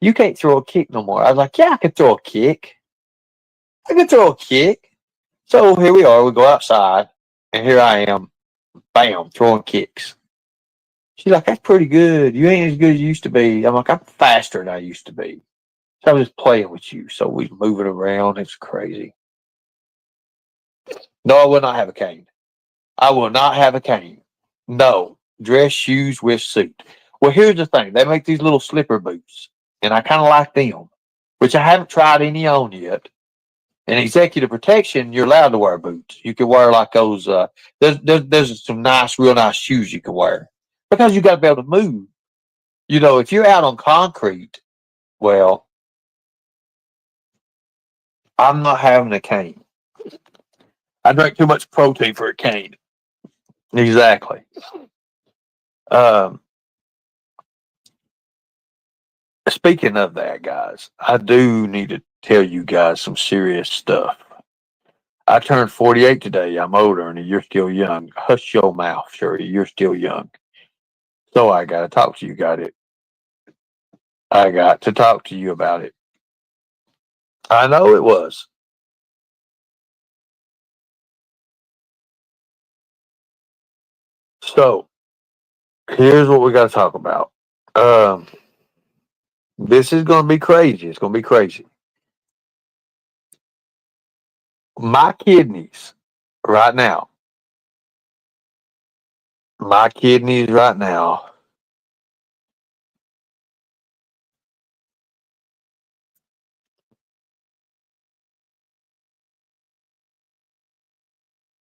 A: you can't throw a kick no more. I was like, yeah, I can throw a kick. I can throw a kick. So here we are. We go outside and here I am, bam, throwing kicks. She's like, that's pretty good. You ain't as good as you used to be. I'm like, I'm faster than I used to be. So I was just playing with you. So we moving around. It's crazy. No, I will not have a cane. I will not have a cane. No. Dress shoes with suit. Well, here's the thing. They make these little slipper boots, and I kind of like them, which I haven't tried any on yet. In executive protection, you're allowed to wear boots. You can wear like those. There's some real nice shoes you can wear because you got to be able to move. If you're out on concrete, well, I'm not having a cane. I drank too much protein for a cane. Exactly. Um, Speaking of that, guys, I do need to tell you guys some serious stuff. I turned 48 today. I'm older, and you're still young. Hush your mouth, Sherry. You're still young. So I got to talk to you. Got it? I got to talk to you about it. I know it was. So here's what we got to talk about. Um, this is going to be crazy. It's going to be crazy. My kidneys right now. My kidneys right now.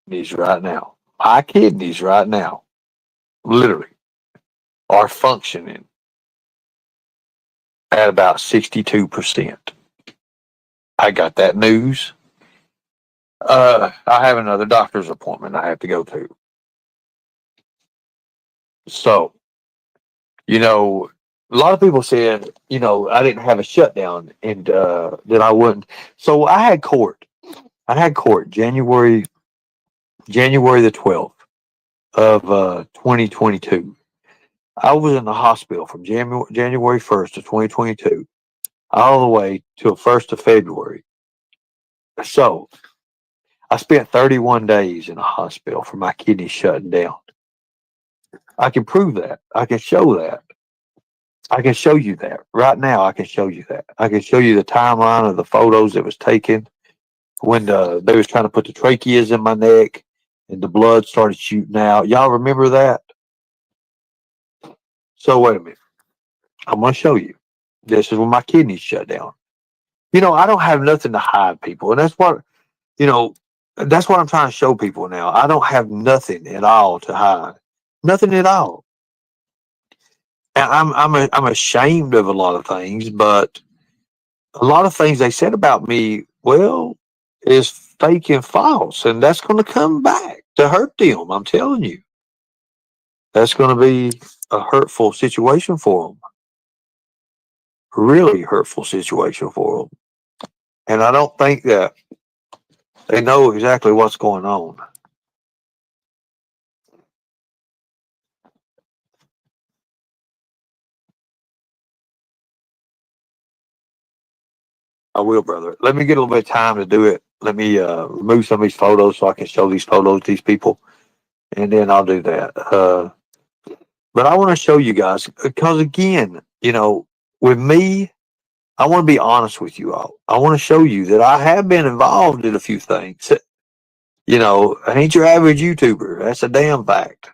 A: Kidneys right now. My kidneys right now. Literally are functioning at about 62%. I got that news. I have another doctor's appointment I have to go to. So, a lot of people said, I didn't have a shutdown and that I wouldn't. So I had court. I had court January the 12th of 2022. I was in the hospital from January 1st of 2022 all the way till 1st of February. So I spent 31 days in a hospital for my kidneys shutting down. I can prove that. I can show that. I can show you that. Right now, I can show you that. I can show you the timeline of the photos that was taken when they was trying to put the tracheas in my neck and the blood started shooting out. Y'all remember that? So wait a minute. I'm going to show you. This is when my kidneys shut down. I don't have nothing to hide, people. And you know, that's what I'm trying to show people now. I don't have nothing at all to hide. Nothing at all. And I'm ashamed of a lot of things, but a lot of things they said about me, well, is fake and false, and that's going to come back to hurt them. I'm telling you, that's going to be a hurtful situation for them. Really hurtful situation for them. And I don't think that they know exactly what's going on. I will, brother. Let me get a little bit of time to do it. Let me remove some of these photos so I can show these photos to these people, and then I'll do that. But I want to show you guys because, again, with me, I want to be honest with you all. I want to show you that I have been involved in a few things. You know, I ain't your average YouTuber. That's a damn fact.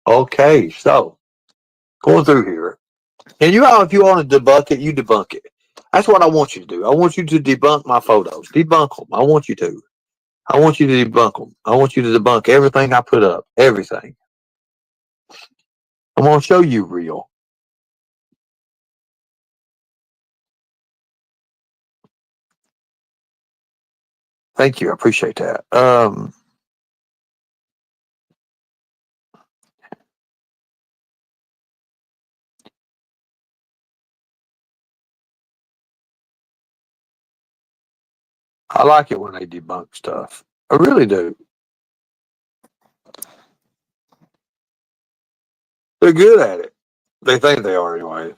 A: Okay, so going through here. And you all, if you want to debunk it, you debunk it. That's what I want you to do. I want you to debunk my photos. Debunk them. I want you to. I want you to debunk them. I want you to debunk everything I put up. Everything. I'm going to show you real. Thank you. I appreciate that. I like it when they debunk stuff. I really do. They're good at it. They think they are, anyway.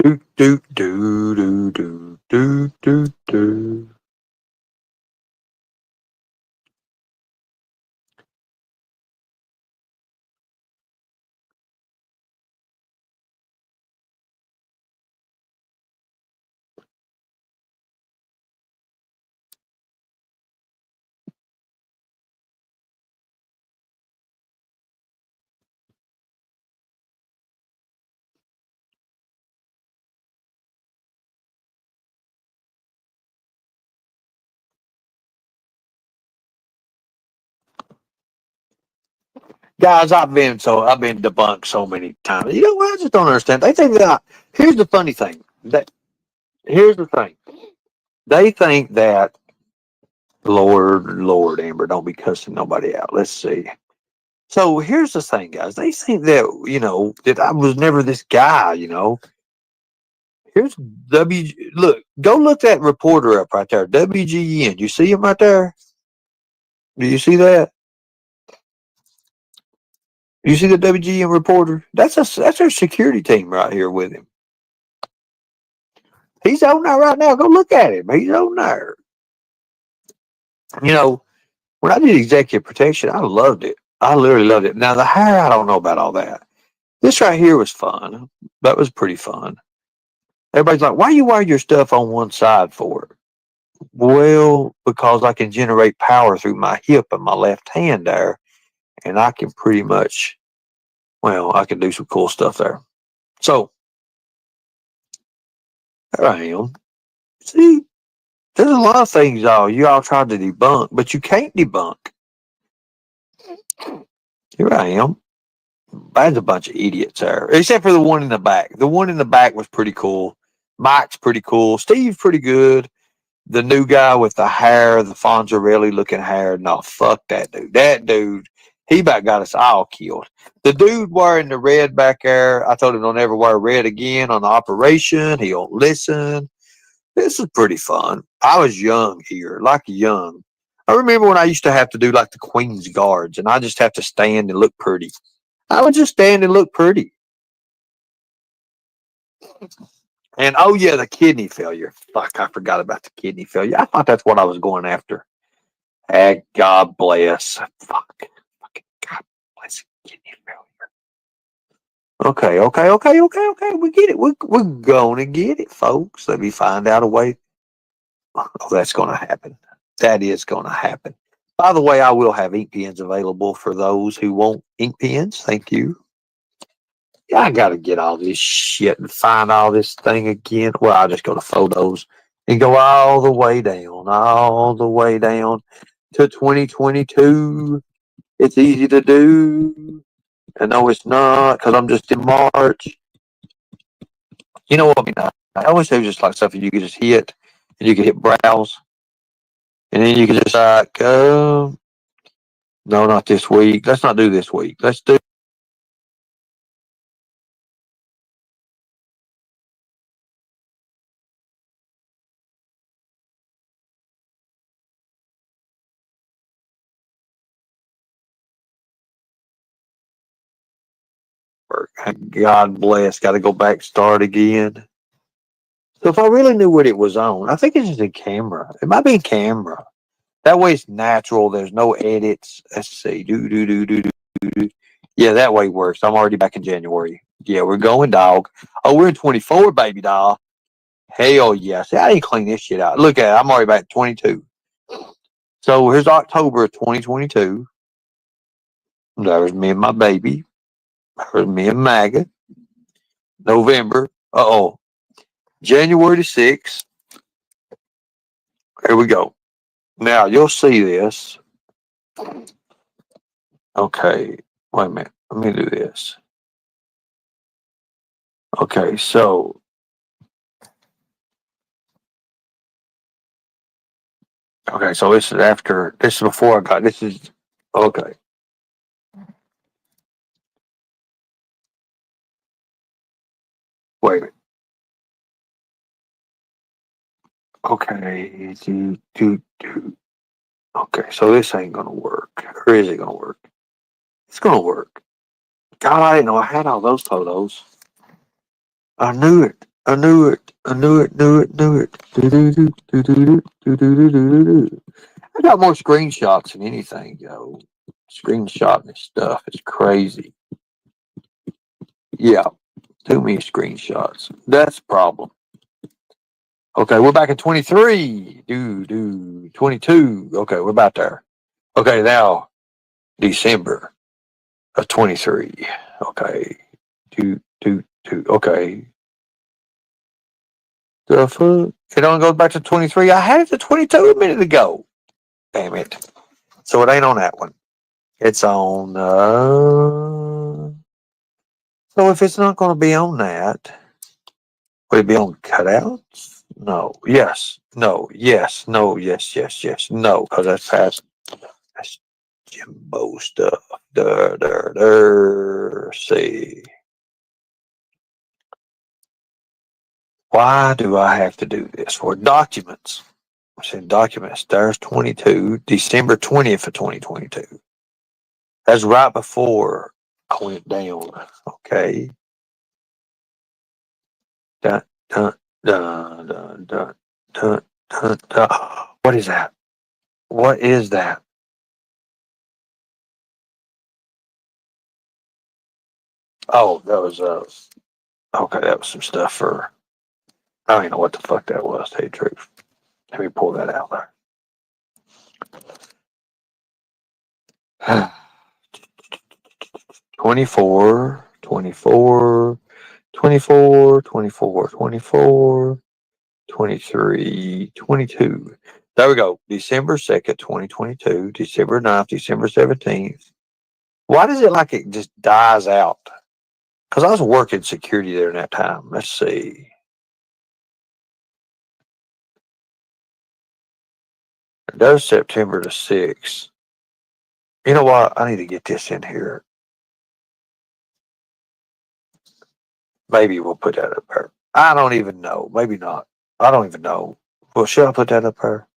A: Do, do, do, do, do, do, do, do. Guys, I've been debunked so many times. You know what? I just don't understand. They think that here's the funny thing. Here's the thing. They think that Lord, Amber, don't be cussing nobody out. Let's see. So here's the thing, guys. They think that that I was never this guy. Here's Look, go look that reporter up right there. WGN. You see him right there? Do you see that? You see the WGN reporter? That's our security team right here with him. He's on there right now. Go look at him. He's on there. You know, when I did executive protection, I loved it. I literally loved it. Now the hair, I don't know about all that. This right here was fun. That was pretty fun. Everybody's like, why you wear your stuff on one side for? Well, because I can generate power through my hip and my left hand there, and I can pretty much, I can do some cool stuff there. So there I am. See, there's a lot of things you all tried to debunk, but you can't debunk. Here I am. That's a bunch of idiots there, except for the one in the back. The one in the back was pretty cool. Mike's pretty cool. Steve's pretty good. The new guy with the hair, the Fonzarelli looking hair. No, fuck that dude. That dude, he about got us all killed. The dude wearing the red back there, I told him don't ever wear red again on the operation. He don't listen. This is pretty fun. I was young here, like young. I remember when I used to have to do like the Queen's Guards, and I just have to stand and look pretty. I would just stand and look pretty. And oh yeah, the kidney failure. Fuck, I forgot about the kidney failure. I thought that's what I was going after. Hey, God bless. Fucking God bless kidney failure. Okay. We get it. We're gonna get it, folks. Let me find out a way. Oh, that's going to happen. That is going to happen. By the way, I will have ink pens available for those who want ink pens. Thank you. Yeah, I got to get all this shit and find all this thing again. Well, I'll just go to photos and go all the way down to 2022. It's easy to do. And no, it's not because I'm just in March. You know what? I mean, I always do just like stuff you can just hit and you can hit browse and then you can just like, no, not this week. Let's not do this week. Let's do. God bless. Got to go back, start again. So if I really knew what it was on, I think it's just a camera. It might be a camera. That way it's natural. There's no edits. Let's see. Do. Yeah, that way works. I'm already back in January. Yeah, we're going, dog. Oh, we're in 24, baby doll. Hell yeah. See, I didn't clean this shit out. Look at it. I'm already back 22. So here's October of 2022. There's me and my baby. There's me and MAGA. November. Uh-oh. January the 6th. Here we go. Now, you'll see this. Okay. Wait a minute. Let me do this. Okay, so this is after, this is before I got, this is, okay. Wait a minute. Okay, okay, so this ain't gonna work. Or is it gonna work? It's gonna work. God, I didn't know I had all those photos. I knew it. I knew it. I knew it. Knew it. Knew it. I got more screenshots than anything, yo. Screenshotting this stuff is crazy. Yeah, too many screenshots. That's the problem. Okay, we're back in 23. 22. Okay, we're about there. Okay, now December of 23. Okay. Okay. The fuck? It only goes back to 23. I had it to 22 a minute ago. Damn it. So it ain't on that one. It's on so if it's not gonna be on that, would it be on cutouts? No. Yes. No. Yes. No. Yes. Yes. Yes. No. Because that's past. That's Jimbo stuff. See. Why do I have to do this? For documents. I said documents. There's 22. December 20th of 2022. That's right before I went down. Okay. Dun, dun, dun, dun, dun, dun, dun, dun. What is that? What is that? Oh, that was okay, that was some stuff for I don't even know what the fuck that was, to tell you the truth. Let me pull that out there. 24, 24, 24, 24, 24, 23, 22. There we go. December 2nd, 2022, December 9th, December 17th. Why does it like it just dies out? Because I was working security there in that time. Let's see. It does September the 6th. You know what? I need to get this in here. Maybe we'll put that up there. I don't even know. Maybe not. I don't even know. Well, should I put that up there?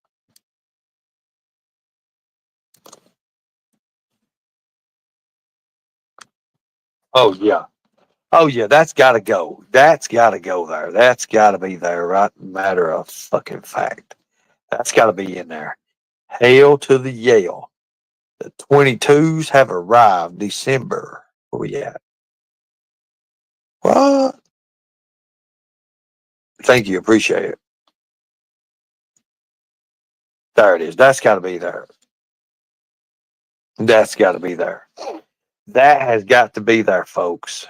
A: Oh, yeah. Oh, yeah. That's got to go. That's got to go there. That's got to be there, right? Matter of fucking fact. That's got to be in there. Hail to the Yale. The 22s have arrived December. Where we at? What? Thank you. Appreciate it. There it is. That's got to be there. That's got to be there. That has got to be there, folks.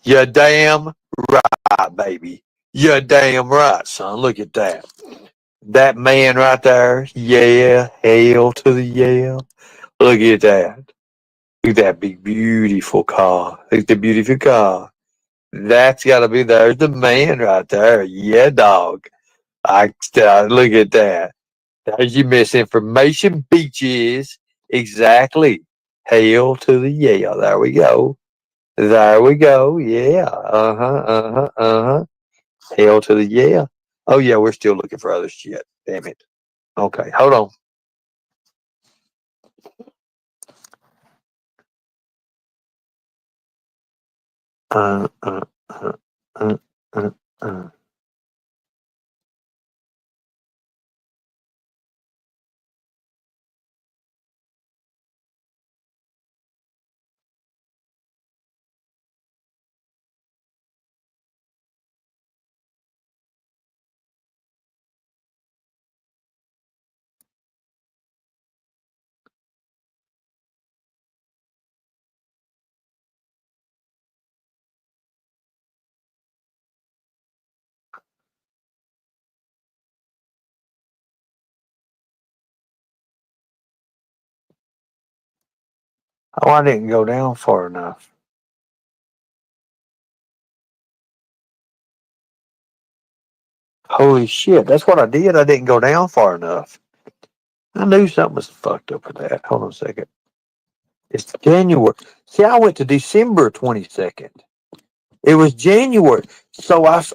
A: You damn right, baby. You damn right, son. Look at that. That man right there. Yeah. Hail to the yeah. Look at that. Look at that big, beautiful car. Look at the beautiful car. That's got to be there's the man right there. Yeah, dog. Look at that. There's your misinformation beaches. Exactly. Hail to the yeah. There we go. There we go. Yeah. Uh huh. Uh huh. Uh huh. Hail to the yeah. Oh yeah, we're still looking for other shit. Damn it. Okay, hold on. Uh, uh, uh, uh, uh, uh. Oh, I didn't go down far enough. Holy shit, that's what I did. I didn't go down far enough. I knew something was fucked up with that. Hold on a second. It's January. See, I went to December 22nd. It was January.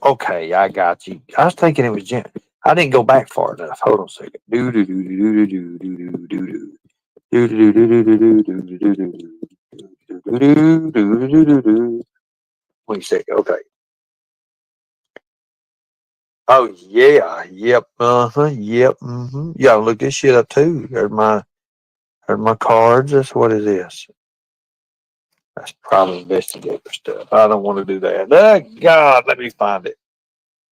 A: Okay, I got you. I was thinking it was Jan. I didn't go back far enough. Hold on a second. Do do do do do do do do do do. Do do do do do do do do do do do do do do do do. Wait a second. Okay. Oh yeah. Yep. Uh-huh. Yep. Mm-hmm. You gotta look this shit up too. There's my cards. That's what it is. That's private investigator stuff. I don't want to do that. Oh, God, let me find it.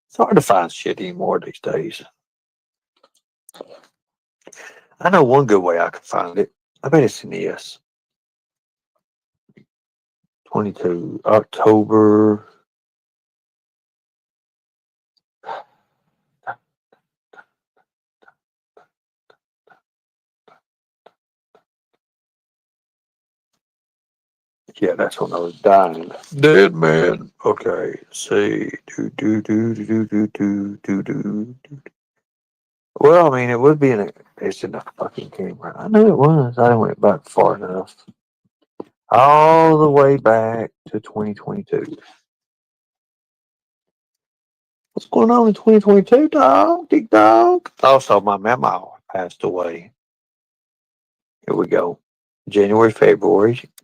A: It's hard to find shit anymore these days. I know one good way I can find it. I bet it's in this. 22 October. Yeah, that's when I was dying. Dead man. Okay. See. Do. Well, I mean, it would be it's in the fucking camera. I knew it was. I went back far enough. All the way back to 2022. What's going on in 2022, dog? Big dog. Also, my mama passed away. Here we go. January, February. Here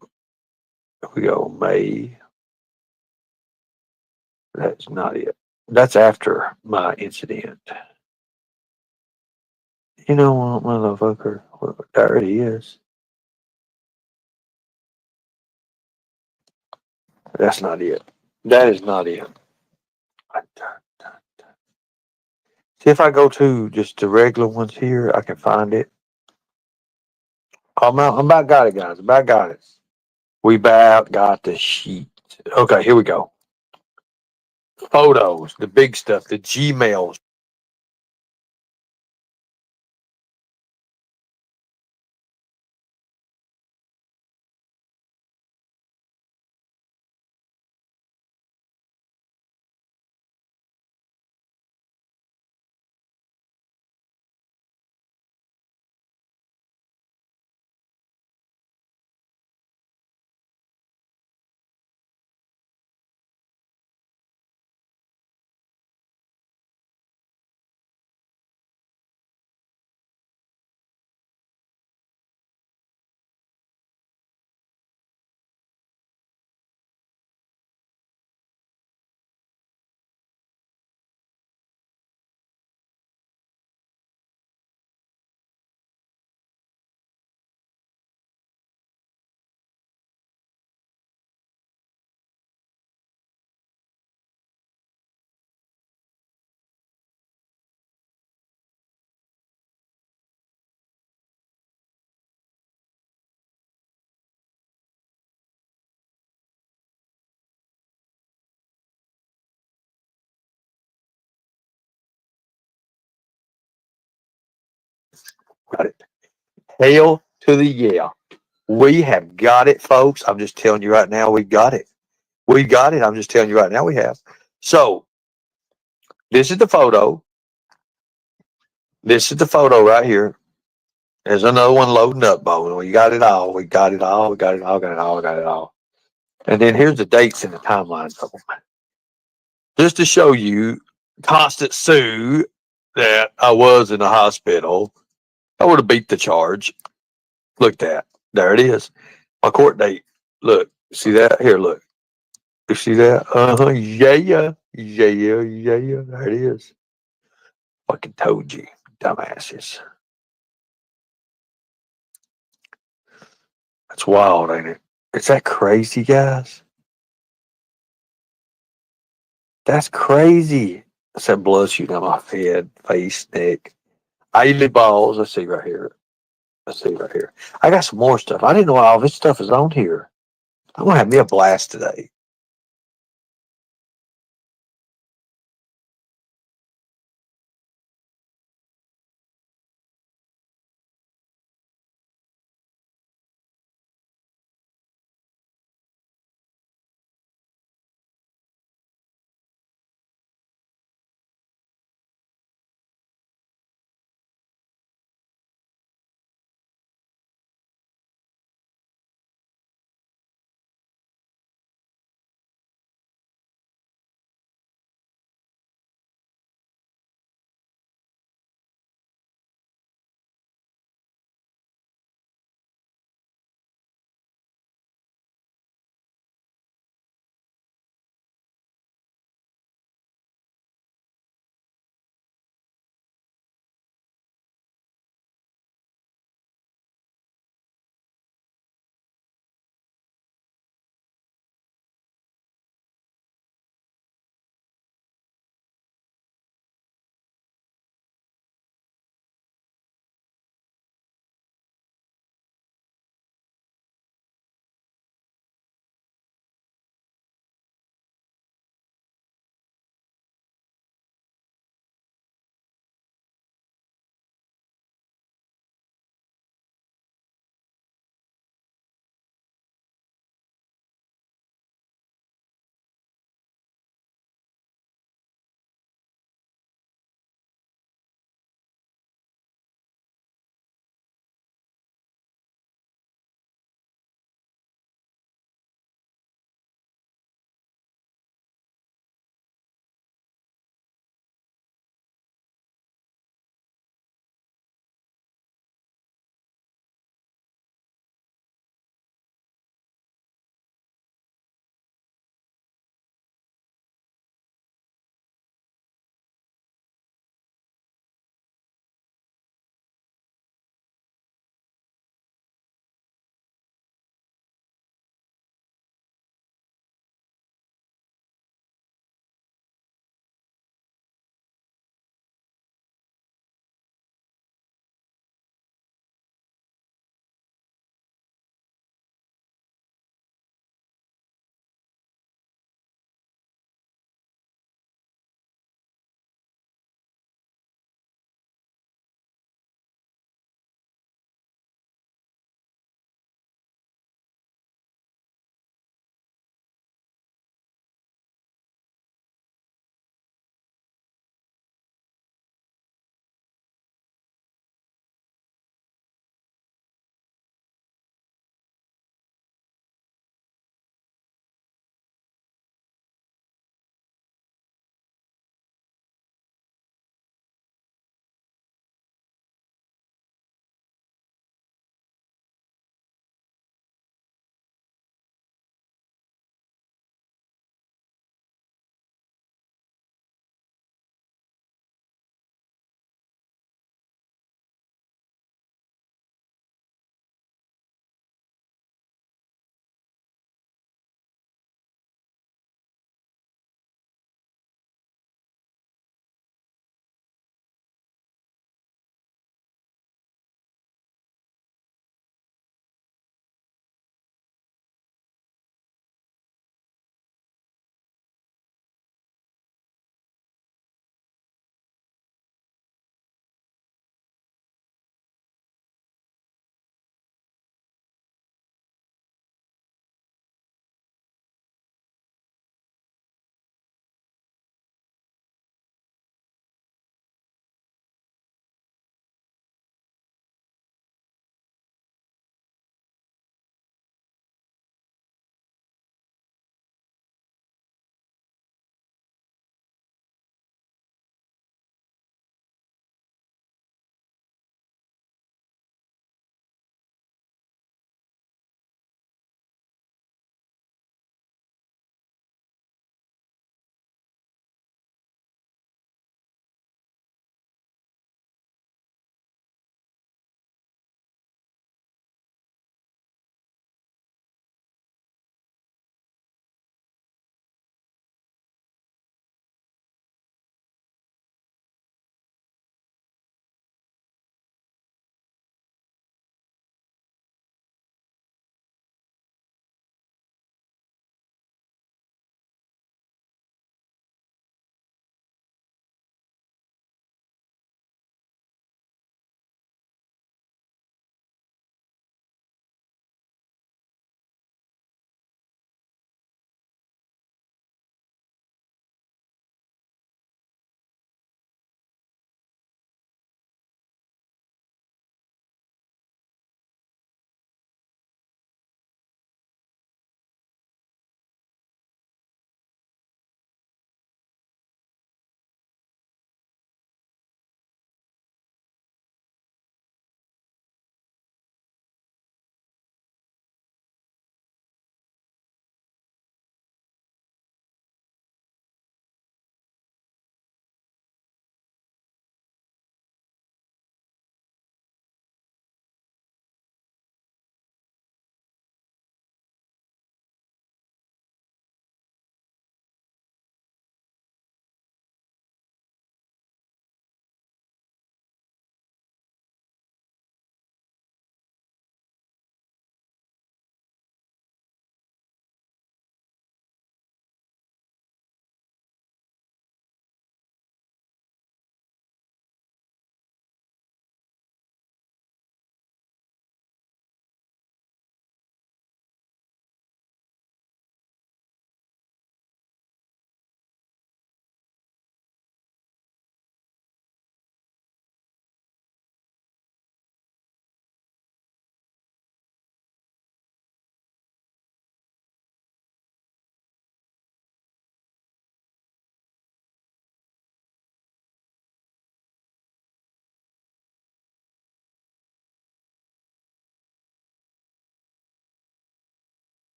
A: we go. May. That's not it. That's after my incident. You know what, motherfucker? Well, there it is. That's not it. That is not it. See if I go to just the regular ones here, I can find it. I'm about got it, guys. About got it. We about got the sheet. Okay, here we go. Photos, the big stuff, the Gmails. Got it. Hail to the yeah. We have got it, folks. I'm just telling you right now, we got it. We got it. I'm just telling you right now, we have. So this is the photo. This is the photo right here. There's another one loading up, Bo. We got it all. We got it all. We got it all. Got it all. Got it all. And then here's the dates and the timelines of them. Just to show you, Constant Sue, that I was in the hospital. I would have beat the charge. Look at that. There it is. My court date. Look. See that? Here, look. You see that? Uh-huh. Yeah, yeah. Yeah, yeah, yeah, yeah. There it is. Fucking told you. Dumbasses. That's wild, ain't it? Is that crazy, guys? That's crazy. That's that blood shooting out my head, face, neck. Eyelid balls. Let's see right here. Let's see right here. I got some more stuff. I didn't know all this stuff is on here. I'm gonna have me a blast today.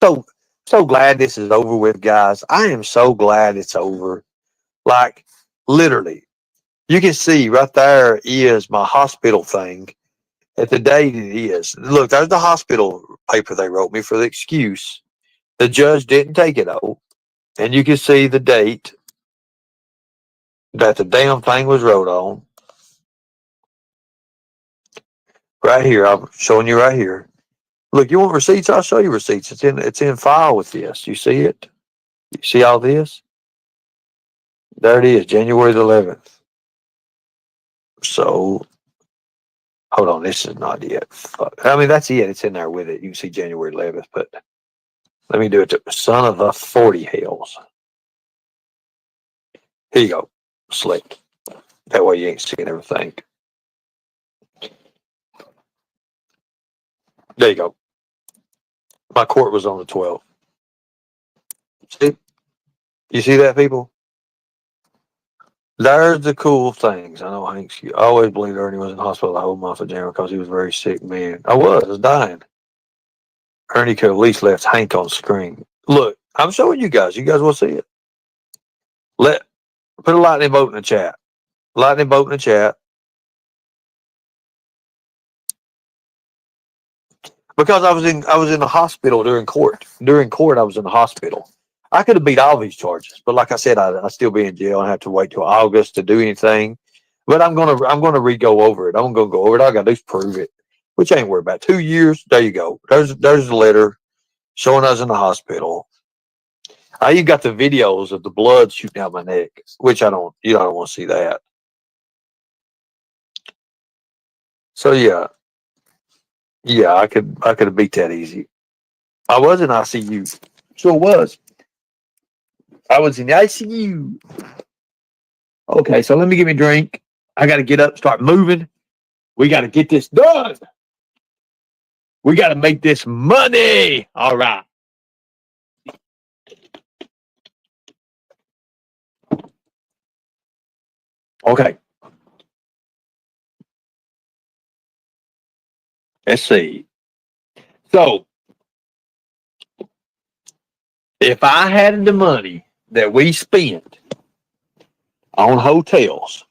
A: So, so glad this is over with, guys. I am so glad it's over. Like, literally, you can see right there is my hospital thing at the date it is. Look, there's the hospital paper they wrote me for the excuse. The judge didn't take it out. And you can see the date that the damn thing was wrote on. Right here. I'm showing you right here. Look, you want receipts? I'll show you receipts. It's in file with this. You see it? You see all this? There it is, January the 11th. So hold on, this is not it. Fuck. I mean, that's it. It's in there with it. You can see January 11th, but let me do it to son of the 40 hells. Here you go. Slick. That way you ain't seeing everything. There you go. My court was on the 12th. See? You see that, people? There's the cool things. I know Hank's. I always believed Ernie was in the hospital the whole month of January because he was a very sick man. I was dying. Ernie could at least left Hank on screen. Look, I'm showing you guys. You guys will see it. Put a lightning bolt in the chat. Lightning bolt in the chat. Because I was in the hospital during court. During court, I was in the hospital. I could have beat all these charges, but like I said, I still be in jail and have to wait till August to do anything. But I'm gonna re-go over it. I'm gonna go over it. All I gotta do is prove it, which I ain't worried about. 2 years. There you go. There's the letter showing us in the hospital. I even got the videos of the blood shooting out my neck, which I don't. You don't want to see that. So yeah, I could have beat that easy. I was in ICU. Sure was. I was in the ICU. Okay, so let me get me a drink. I got to get up, start moving. We got to get this done. We got to make this money. All right. Okay. Let's see. So, if I had the money that we spent on hotels,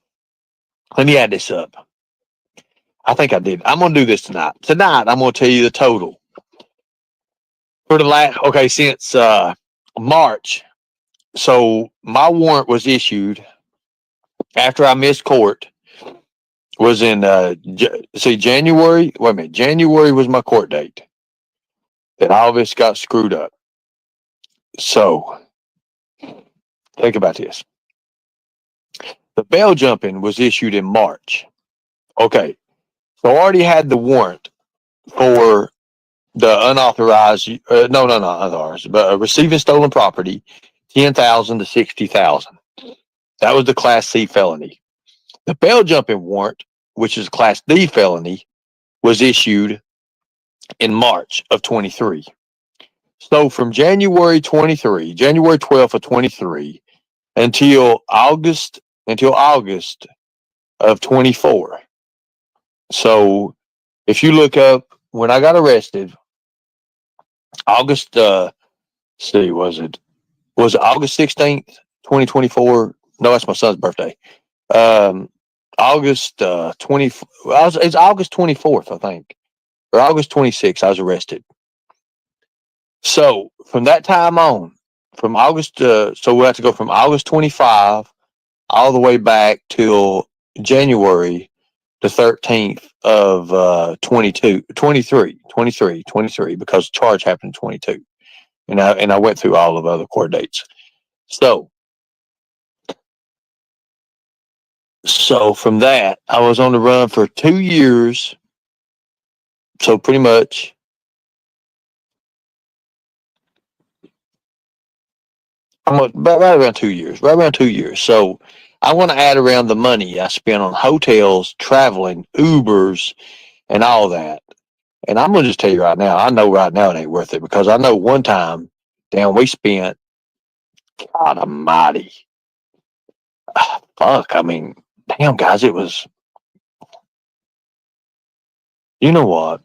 A: let me add this up. I think I did. I'm going to do this tonight. Tonight, I'm going to tell you the total for the last, okay, since March. So, my warrant was issued after I missed court. Was in January. Wait a minute. January was my court date. Then all this got screwed up. So think about this. The bail jumping was issued in March. Okay. So I already had the warrant for the unauthorized, no, not unauthorized, but receiving stolen property, 10,000 to 60,000. That was the Class C felony. The bail jumping warrant, which is Class D felony, was issued in March of 23. So from January 12th of 23 until August of 24. So if you look up when I got arrested, August was it August 16th, 2024? No, that's my son's birthday. August it's August 24th, I think. Or August 26th, I was arrested. So from that time on, from August, so we have to go from August 25 all the way back till January the 13th of 23, because the charge happened in 22. And I went through all of other court dates. So from that, I was on the run for 2 years. So pretty much right around 2 years. Right around 2 years. So I want to add around the money I spent on hotels, traveling, Ubers, and all that. And I'm gonna just tell you right now, I know right now it ain't worth it, because I know one time, damn, we spent, God Almighty, fuck. I mean, damn, guys, it was. You know what?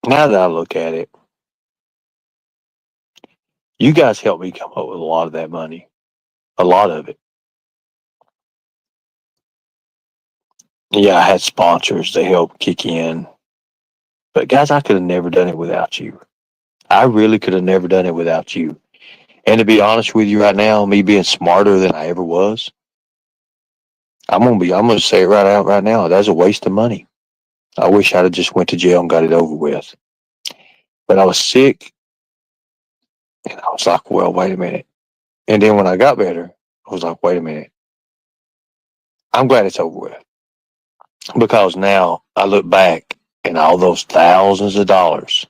A: Now that I look at it, You guys helped me come up with a lot of that money, a lot of it. Yeah, I had sponsors that helped kick in. But guys, I could have never done it without you. I really could have never done it without you. And to be honest with you right now, me being smarter than I ever was, I'm gonna say it right out right now. That's a waste of money. I wish I'd have just went to jail and got it over with. But I was sick and I was like, well, wait a minute. And then when I got better, I was like, wait a minute. I'm glad it's over with. Because now I look back and all those thousands of dollars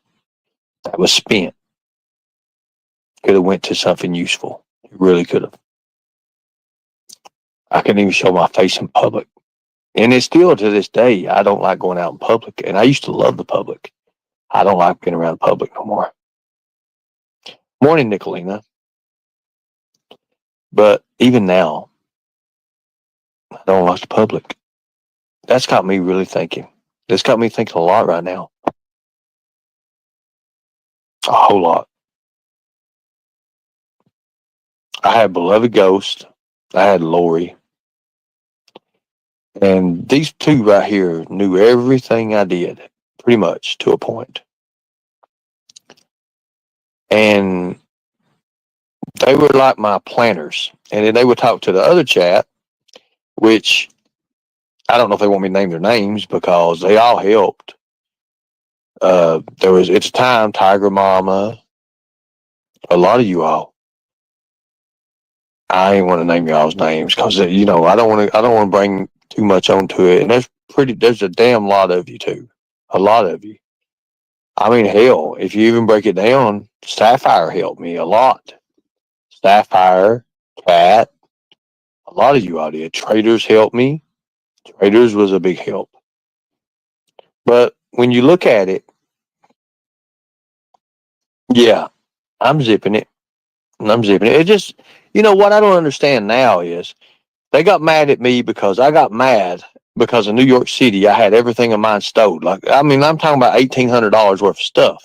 A: that was spent could have went to something useful. It really could have. I couldn't even show my face in public. And it's still to this day, I don't like going out in public. And I used to love the public. I don't like being around the public no more. Morning, Nicolina. But even now, I don't like the public. That's got me really thinking. That's got me thinking a lot right now. A whole lot. I had Beloved Ghost. I had Lori. And these two right here knew everything I did, pretty much to a point. And they were like my planners. And then they would talk to the other chat, which I don't know if they want me to name their names because they all helped. There was, it's time, Tiger Mama, a lot of you all. I ain't want to name y'all's names because you know I don't want to bring too much onto it. And there's a damn lot of you too, a lot of you. I mean, hell, if you even break it down, Sapphire helped me a lot. Sapphire, Cat, a lot of you out here. Traders helped me. Traders was a big help. But when you look at it, yeah, I'm zipping it. I'm zipping it. It just, you know what I don't understand now is they got mad at me because I got mad because in New York City I had everything of mine stowed. Like, I mean, I'm talking about $1,800 worth of stuff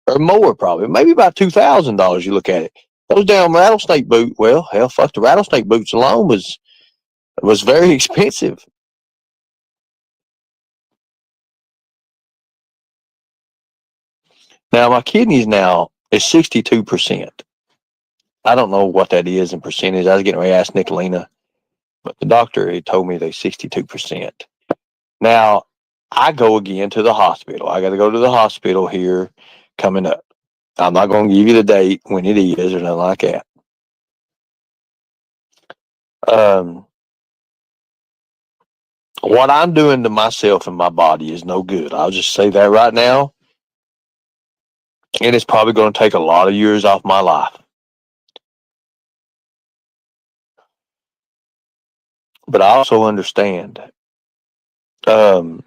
A: or more, probably maybe about $2,000. You look at it. Those damn rattlesnake boots. Well, hell, fuck, the rattlesnake boots alone was very expensive. Now my kidneys now is 62%. I don't know what that is in percentage. I was getting ready to ask Nicolina, but the doctor had told me they 62%. Now I go again to the hospital. I got to go to the hospital here coming up. I'm not going to give you the date when it is or nothing like that. What I'm doing to myself and my body is no good. I'll just say that right now. And it's probably going to take a lot of years off my life. But I also understand my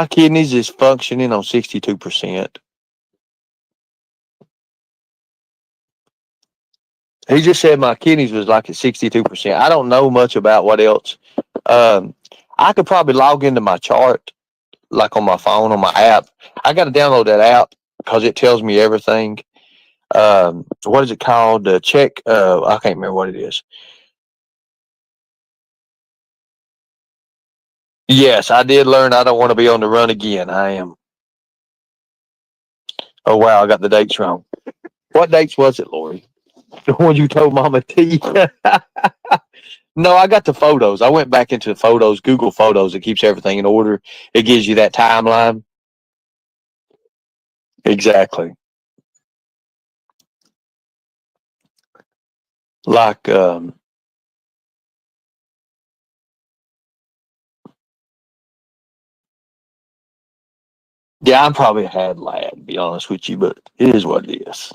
A: kidneys is functioning on 62%. He just said my kidneys was like at 62%. I don't know much about what else. I could probably log into my chart, like on my phone, on my app. I got to download that app because it tells me everything. What is it called? Check. I can't remember what it is. Yes, I did learn I don't want to be on the run again. I am. Oh, wow. I got the dates wrong. What dates was it, Lori? The one you told Mama T? No, I got the photos. I went back into the photos, Google Photos. It keeps everything in order. It gives you that timeline. Exactly. Like, yeah, I'm probably a had lad, to be honest with you, but it is what it is.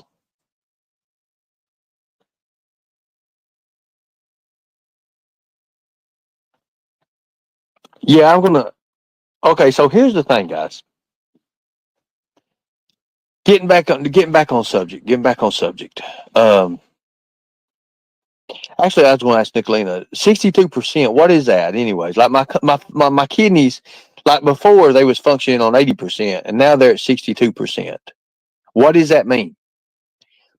A: Yeah, I'm gonna. Okay, so here's the thing, guys. Getting back on subject. Getting back on subject. Um, Actually, I was going to ask Nicolina. 62%. What is that, anyways? Like my kidneys, like before they was functioning on 80%, and now they're at 62%. What does that mean?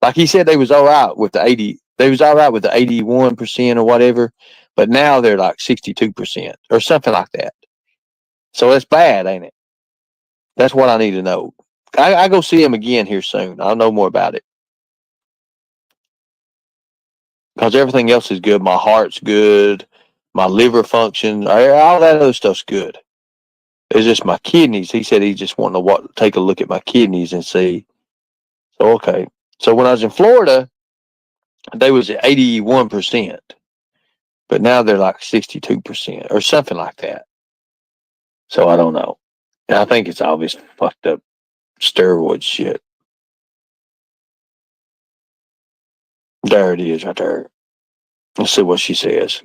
A: Like he said, they was all right with the 80. They was all right with the 81% or whatever, but now they're like 62% or something like that. So that's bad, ain't it? That's what I need to know. I go see him again here soon. I'll know more about it because everything else is good. My heart's good. My liver functions. All that other stuff's good. It's just my kidneys. He said he just wanted to take a look at my kidneys and see. So okay. So when I was in Florida, they was at 81%, but now they're like 62% or something like that. So I don't know. And I think it's obvious fucked up steroid shit. There it is right there. Let's see what she says.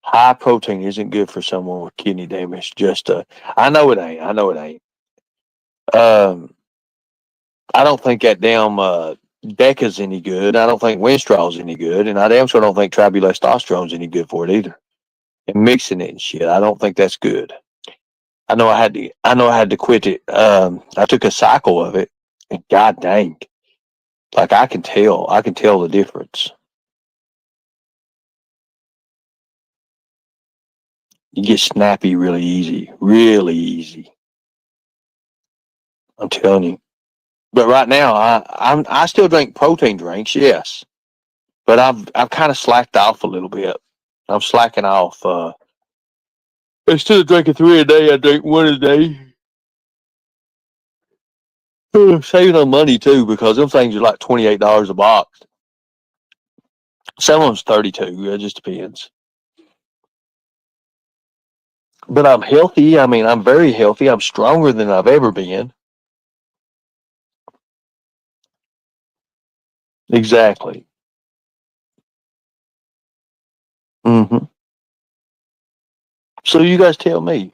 A: High protein isn't good for someone with kidney damage. I know it ain't. I know it ain't. I don't think that damn Deca's any good. I don't think Winstraw's any good, and I damn sure don't think tributestosterone's any good for it either. And mixing it and shit, I don't think that's good. I know I had to quit it. I took a cycle of it, and god dang, like I can tell the difference. You get snappy really easy, really easy. I'm telling you. But right now, I still drink protein drinks, yes, but I've kind of slacked off a little bit. I'm slacking off. Instead of drinking 3 a day, I drink 1 a day. Saving on money too, because them things are like $28 a box. Some of them's 32. It just depends. But I'm healthy. I mean, I'm very healthy. I'm stronger than I've ever been. Exactly. Hmm. So you guys tell me.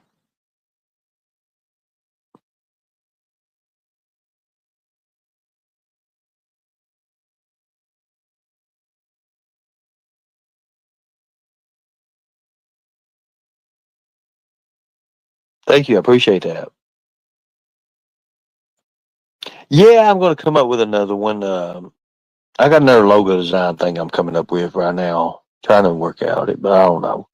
A: Thank you. I appreciate that. Yeah, I'm going to come up with another one. I got another logo design thing I'm coming up with right now. Trying to work out it, but I don't know.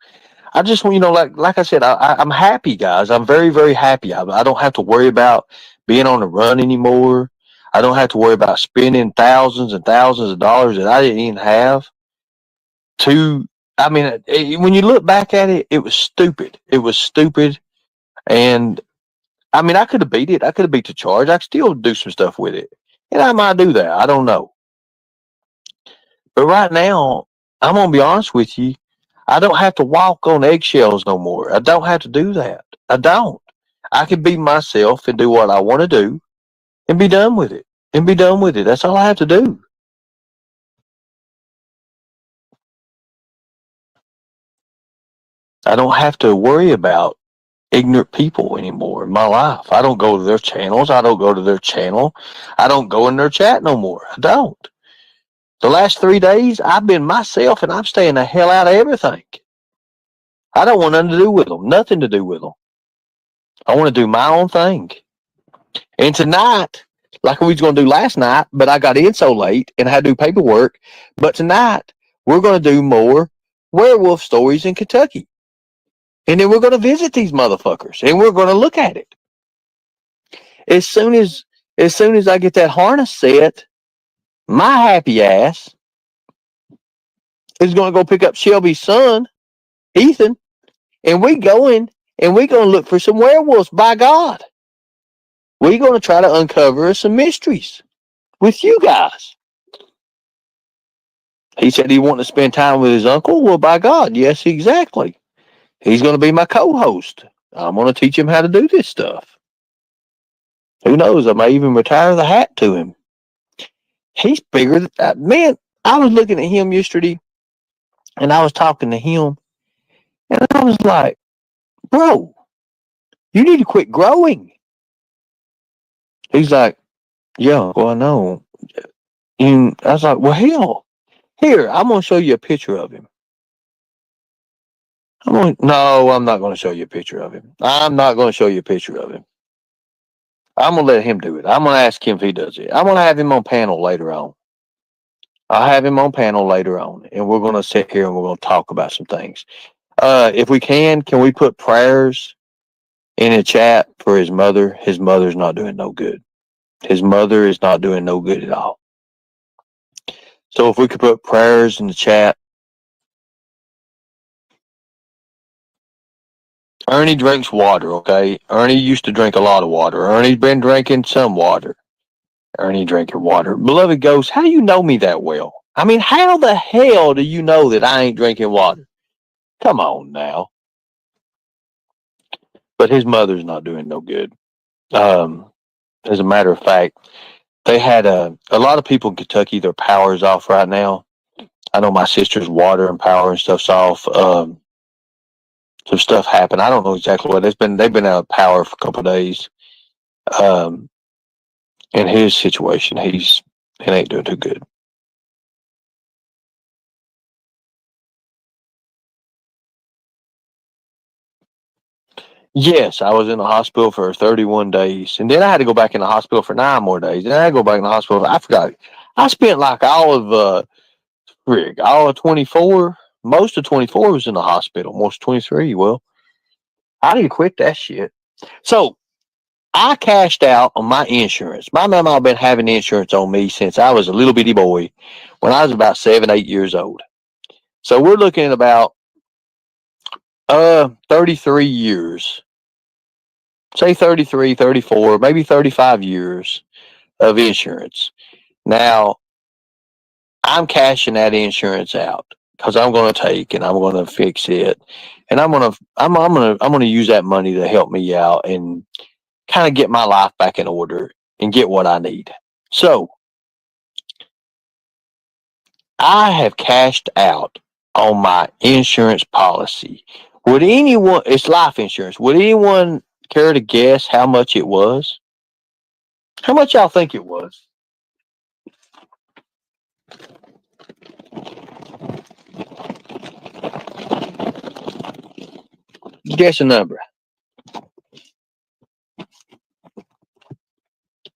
A: I just, like I said, I'm happy, guys. I'm very, very happy. I don't have to worry about being on the run anymore. I don't have to worry about spending thousands and thousands of dollars that I didn't even have. To, I mean, when you look back at it, it was stupid. It was stupid, and I mean, I could have beat it. I could have beat the charge. I could still do some stuff with it, and I might do that. I don't know. But right now, I'm gonna be honest with you. I don't have to walk on eggshells no more. I don't have to do that. I don't. I can be myself and do what I want to do and be done with it. And be done with it. That's all I have to do. I don't have to worry about ignorant people anymore in my life. I don't go to their channels. I don't go to their channel. I don't go in their chat no more. I don't. The last 3 days, I've been myself and I'm staying the hell out of everything. I don't want nothing to do with them. Nothing to do with them. I want to do my own thing. And tonight, like we was going to do last night, but I got in so late and I had to do paperwork. But tonight, we're going to do more werewolf stories in Kentucky. And then we're going to visit these motherfuckers and we're going to look at it. As soon as I get that harness set, my happy ass is going to go pick up Shelby's son, Ethan, and we going and we going to look for some werewolves. By God, we're going to try to uncover some mysteries with you guys. He said he wanted to spend time with his uncle. Well, by God, yes, exactly. He's going to be my co-host. I'm going to teach him how to do this stuff. Who knows? I may even retire the hat to him. He's bigger than that. Man, I was looking at him yesterday and I was talking to him and I was like, bro, you need to quit growing. He's like, yeah, well, I know. And I was like, well, hell, here, I'm going to show you a picture of him. No, I'm not going to show you a picture of him. I'm not going to show you a picture of him. I'm gonna let him do it. I'm gonna ask him if he does it. I'm gonna have him on panel later on. I'll have him on panel later on, and we're gonna sit here and we're gonna talk about some things. If we can we put prayers in a chat for his mother? His mother's not doing no good. His mother is not doing no good at all. So if we could put prayers in the chat. Ernie drinks water, okay? Ernie used to drink a lot of water. Ernie's been drinking some water. Ernie drinking water. Beloved Ghost, how do you know me that well? I mean, how the hell do you know that I ain't drinking water? Come on now. But his mother's not doing no good. Um, as a matter of fact, they had a lot of people in Kentucky, their power's off right now. I know my sister's water and power and stuff's off. Some stuff happened. I don't know exactly what. They've been out of power for a couple of days. Um, in his situation, it ain't doing too good. Yes, I was in the hospital for 31 days, and then I had to go back in the hospital for 9 more days. Then I had to go back in the hospital. I forgot. I spent like all of 24. Most of 24 was in the hospital. Most 23. Well, I need to quit that shit. So I cashed out on my insurance. My mama been having insurance on me since I was a little bitty boy, when I was about 7, 8 years old. So we're looking at about 33 years. Say 33, 34, maybe 35 years of insurance. Now, I'm cashing that insurance out because I'm going to take and I'm going to fix it, and I'm going to use that money to help me out and kind of get my life back in order and get what I need. So I have cashed out on my insurance policy. Would anyone? It's life insurance. Would anyone care to guess how much it was? How much y'all think it was? Guess a number.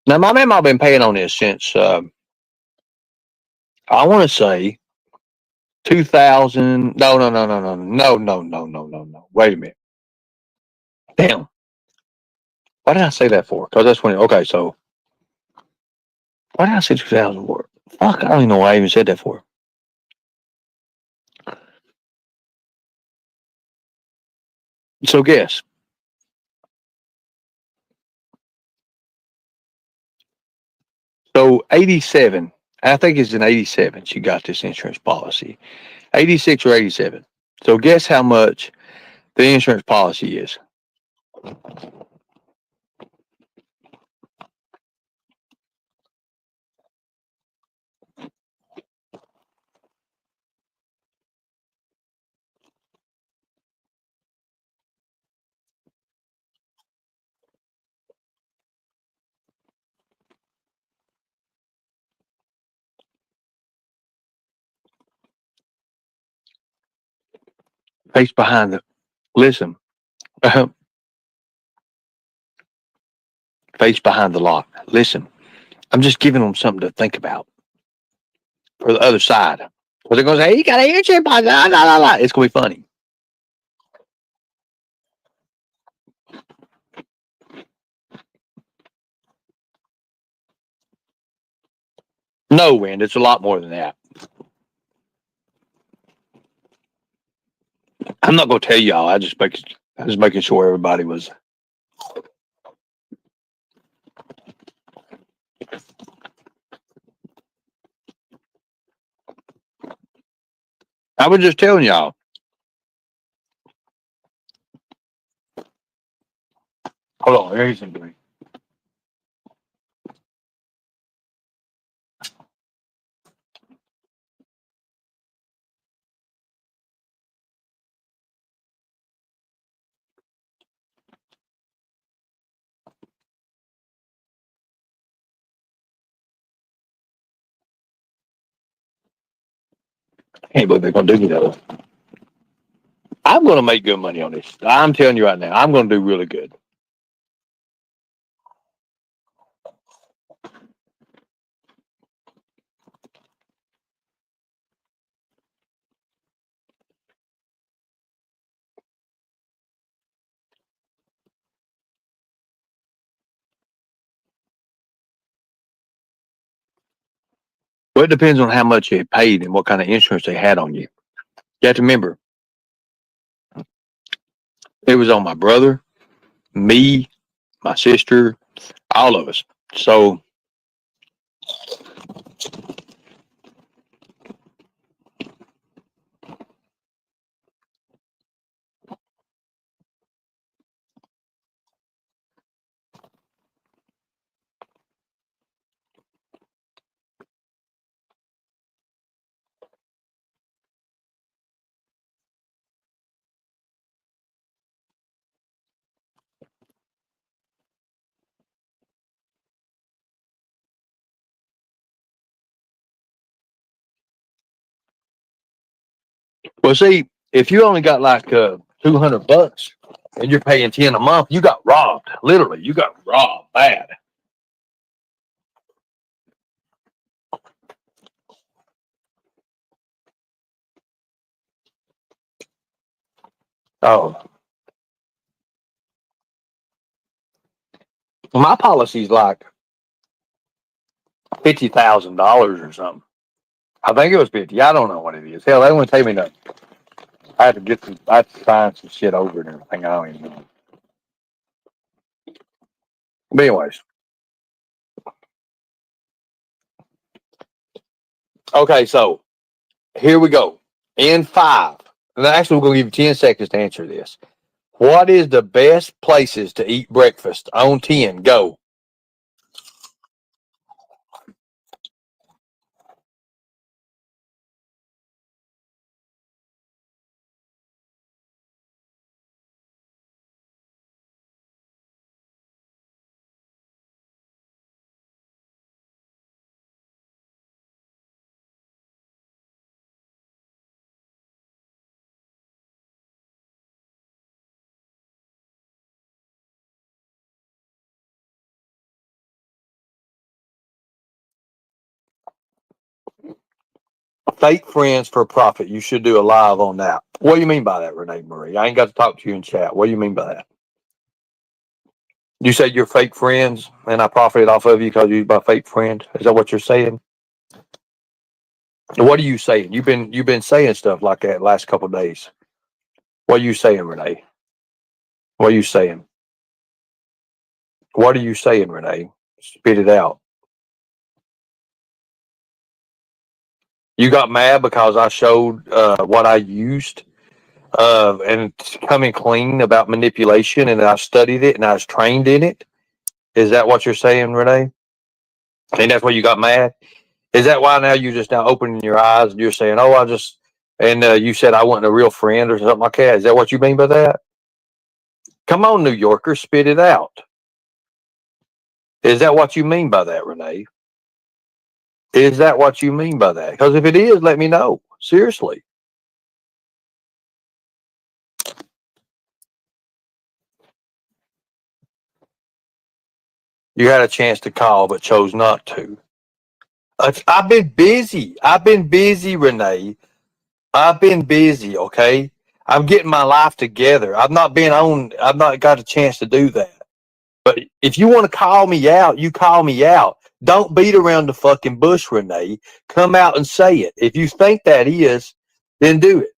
A: Now, my mama been paying on this since I want to say 2000. No, no, no, no, no, no, no, no, no, no, no. Wait a minute. Damn. Why did I say that for? Because that's when. Okay, so why did I say 2000 for? Fuck, I don't even know why I even said that for. So guess. So 87. I think it's in 87. She got this insurance policy. 86 or 87. So guess how much the insurance policy is. Face behind the. Listen. Face behind the lock. Listen. I'm just giving them something to think about for the other side. Because they're going to say, you got an insurance policy. La, la, la, la. It's going to be funny. No, Rand, it's a lot more than that. I'm not going to tell y'all. I just making sure everybody was. I was just telling y'all. Hold on, here's something. I can't believe they're going to do me that. I'm going to make good money on this. I'm telling you right now, I'm going to do really good. Well, it depends on how much you paid and what kind of insurance they had on you. You have to remember, it was on my brother, me, my sister, all of us. So, well, see, if you only got like $200 and you're paying 10 a month, you got robbed. Literally, you got robbed bad. Oh, my policy's like $50,000 or something. I think it was 50. I don't know what it is. Hell, they wouldn't take me nothing. I had to sign some shit over and everything. I don't even know. But anyways, okay, so here we go. In 5, and actually, we're going to give you 10 seconds to answer this. What is the best places to eat breakfast? On 10, go. Fake friends for profit. You should do a live on that. What do you mean by that, Renee Marie? I ain't got to talk to you in chat. What do you mean by that? You said you're fake friends and I profited off of you because you're my fake friend. Is that what you're saying? What are you saying? You've been saying stuff like that last couple of days. What are you saying, Renee? What are you saying? What are you saying, Renee? Spit it out. You got mad because I showed what I used and coming clean about manipulation, and I studied it and I was trained in it. Is that what you're saying, Renee? And that's why you got mad? Is that why now you're just now opening your eyes and you're saying, "Oh, I just," and you said I wasn't a real friend or something like that? Is that what you mean by that? Come on, New Yorker, spit it out. Is that what you mean by that, Renee? Is that what you mean by that? Because if it is, let me know. Seriously. You had a chance to call, but chose not to. I've been busy. I've been busy, Renee. I've been busy, okay? I'm getting my life together. I've not been on, I've not got a chance to do that. But if you want to call me out, you call me out. Don't beat around the fucking bush, Renee. Come out and say it. If you think that is, then do it.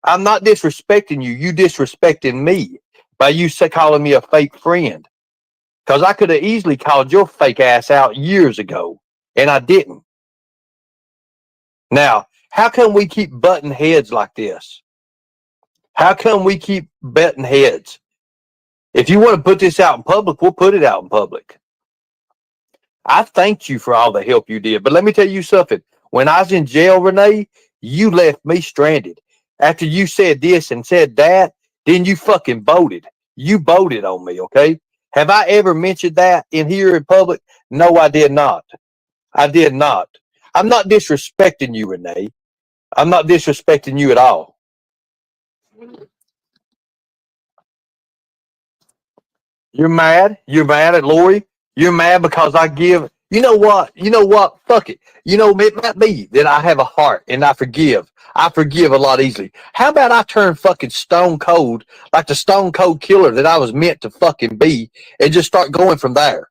A: I'm not disrespecting you. You disrespecting me by you calling me a fake friend. Because I could have easily called your fake ass out years ago, and I didn't. Now, how come we keep butting heads like this? How come we keep butting heads? If you want to put this out in public, we'll put it out in public. I thanked you for all the help you did. But let me tell you something. When I was in jail, Renee, you left me stranded. After you said this and said that, then you fucking boated. You boated on me, okay? Have I ever mentioned that in here in public? No, I did not. I did not. I'm not disrespecting you, Renee. I'm not disrespecting you at all. You're mad? You're mad at Lori? You're mad because I give. You know what? You know what? Fuck it. You know, it might be that I have a heart and I forgive. I forgive a lot easily. How about I turn fucking stone cold, like the stone cold killer that I was meant to fucking be, and just start going from there?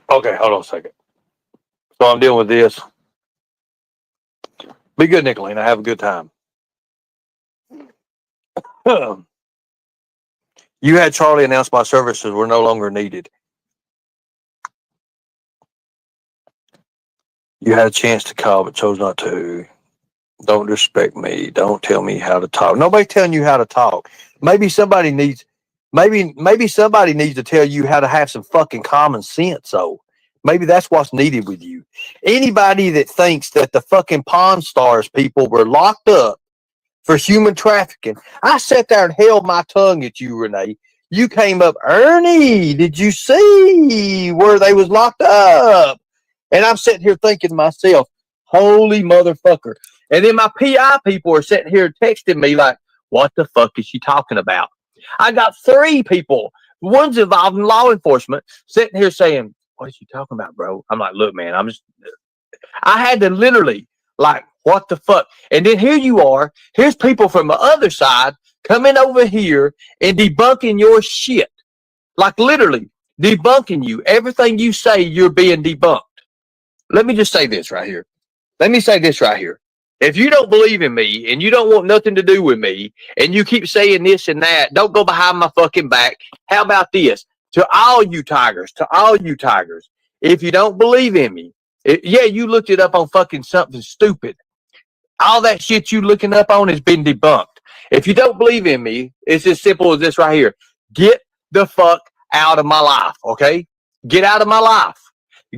A: Okay, hold on a second. So I'm dealing with this. Be good, Nicolina. Have a good time. You had Charlie announce my services were no longer needed. You had a chance to call, but chose not to. Don't disrespect me. Don't tell me how to talk. Nobody's telling you how to talk. Maybe somebody needs, maybe somebody needs to tell you how to have some fucking common sense. So maybe that's what's needed with you. Anybody that thinks that the fucking Pawn Stars people were locked up for human trafficking, I sat there and held my tongue at you, Renee. You came up, Ernie. Did you see where they was locked up? And I'm sitting here thinking to myself, holy motherfucker. And then my PI people are sitting here texting me like, what the fuck is she talking about? I got 3 people, one's involved in law enforcement, sitting here saying, what is she talking about, bro? I'm like, look, man, I had to literally, like, what the fuck? And then here you are, here's people from the other side coming over here and debunking your shit. Like, literally debunking you. Everything you say, you're being debunked. Let me just say this right here. Let me say this right here. If you don't believe in me and you don't want nothing to do with me and you keep saying this and that, don't go behind my fucking back. How about this? To all you tigers, if you don't believe in me, yeah, you looked it up on fucking something stupid. All that shit you looking up on has been debunked. If you don't believe in me, it's as simple as this right here. Get the fuck out of my life, okay? Get out of my life.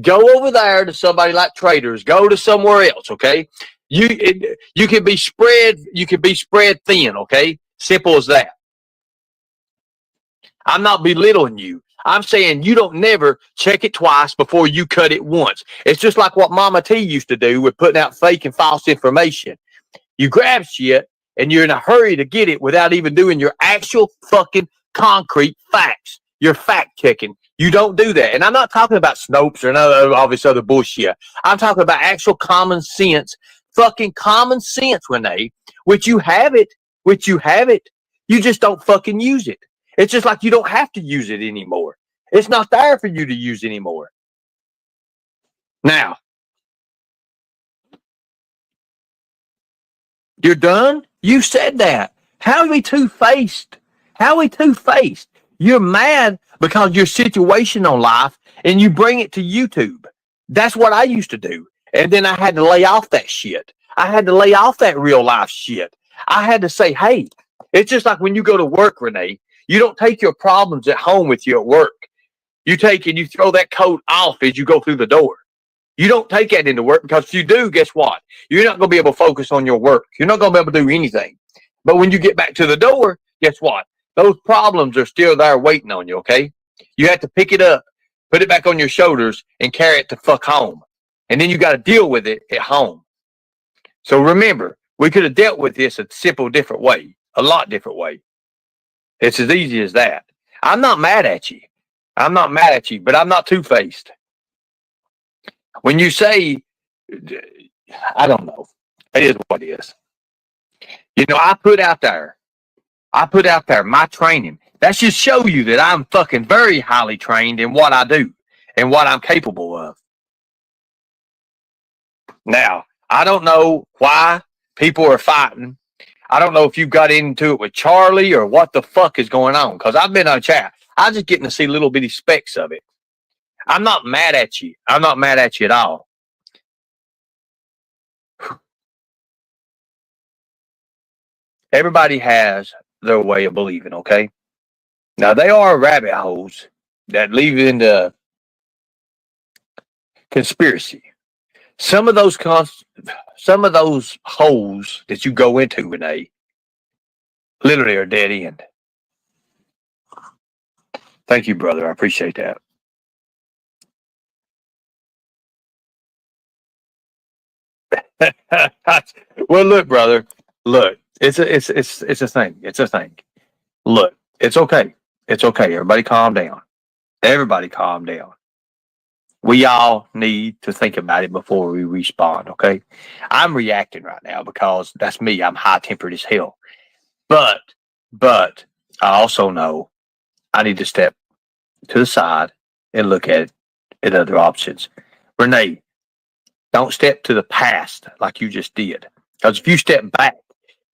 A: Go over there to somebody like Traders. Go to somewhere else, okay? You can be spread thin, okay? Simple as that. I'm not belittling you. I'm saying you don't never check it twice before you cut it once. It's just like what Mama T used to do with putting out fake and false information. You grab shit and you're in a hurry to get it without even doing your actual fucking concrete facts. You're fact checking. You don't do that. And I'm not talking about Snopes or all this other bullshit. I'm talking about actual common sense, fucking common sense, Renee, which you have it. You just don't fucking use it. It's just like you don't have to use it anymore. It's not there for you to use anymore. Now, you're done? You said that. How are we two-faced? You're mad because your situation on life and you bring it to YouTube. That's what I used to do. And then I had to lay off that shit. I had to lay off that real life shit. I had to say, hey, it's just like when you go to work, Renee, you don't take your problems at home with you at work. You take and you throw that coat off as you go through the door. You don't take that into work because if you do, guess what? You're not going to be able to focus on your work. You're not going to be able to do anything. But when you get back to the door, guess what? Those problems are still there waiting on you, okay? You have to pick it up, put it back on your shoulders, and carry it to fuck home. And then you got to deal with it at home. So remember, we could have dealt with this a simple, different way, a lot different way. It's as easy as that. I'm not mad at you. But I'm not two-faced. When you say, I don't know, it is what it is. You know, I put out there my training. That should show you that I'm fucking very highly trained in what I do and what I'm capable of. Now, I don't know why people are fighting. I don't know if you got into it with Charlie or what the fuck is going on, because I've been on chat. I'm just getting to see little bitty specks of it. I'm not mad at you. I'm not mad at you at all. Everybody has their way of believing, okay? Now, they are rabbit holes that lead into conspiracy. Some of those holes that you go into, Renee, literally are dead end. Thank you, brother. I appreciate that. Well, look, brother. Look, it's a thing. It's a thing. Look, it's okay. It's okay. Everybody calm down. Everybody calm down. We all need to think about it before we respond, okay? I'm reacting right now because that's me. I'm high tempered as hell. But I also know I need to step to the side and look at it at other options. Renee, don't step to the past like you just did. Because if you step back,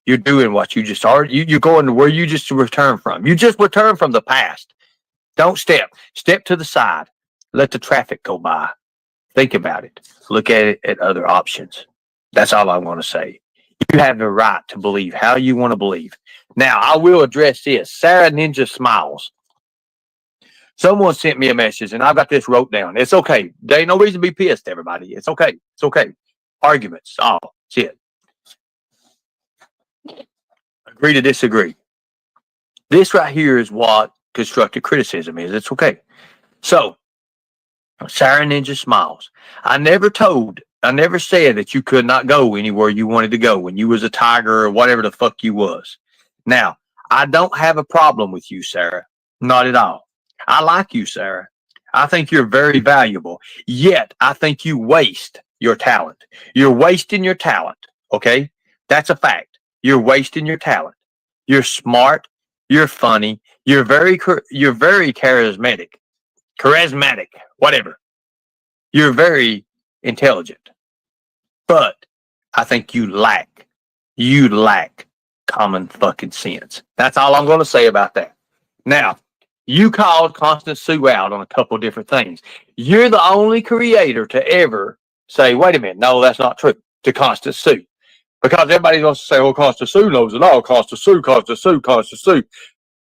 A: you're doing what you just are. You're going to where you just returned from. You just returned from the past. Don't step. Step to the side. Let the traffic go by. Think about it. Look at it at other options. That's all I want to say. You have the right to believe how you want to believe. Now, I will address this. Sarah Ninja Smiles. Someone sent me a message, and I've got this wrote down. It's okay. There ain't no reason to be pissed, everybody. It's okay. It's okay. Arguments. Oh, shit. Agree to disagree. This right here is what constructive criticism is. It's okay. So, Sarah Ninja Smiles. I never said that you could not go anywhere you wanted to go when you was a tiger or whatever the fuck you was. Now, I don't have a problem with you, Sarah. Not at all. I like you, Sarah. I think you're very valuable. Yet, I think you waste your talent. You're wasting your talent, okay? That's a fact. You're wasting your talent. You're smart. You're funny. You're very charismatic. Charismatic, whatever. You're very intelligent. But I think you lack common fucking sense. That's all I'm going to say about that. Now, you called Constance Sue out on a couple different things. You're the only creator to ever say, wait a minute, no, that's not true, to Constance Sue. Because everybody wants to say, oh, Constance Sue knows it all. Constance Sue, Constance Sue, Constance Sue.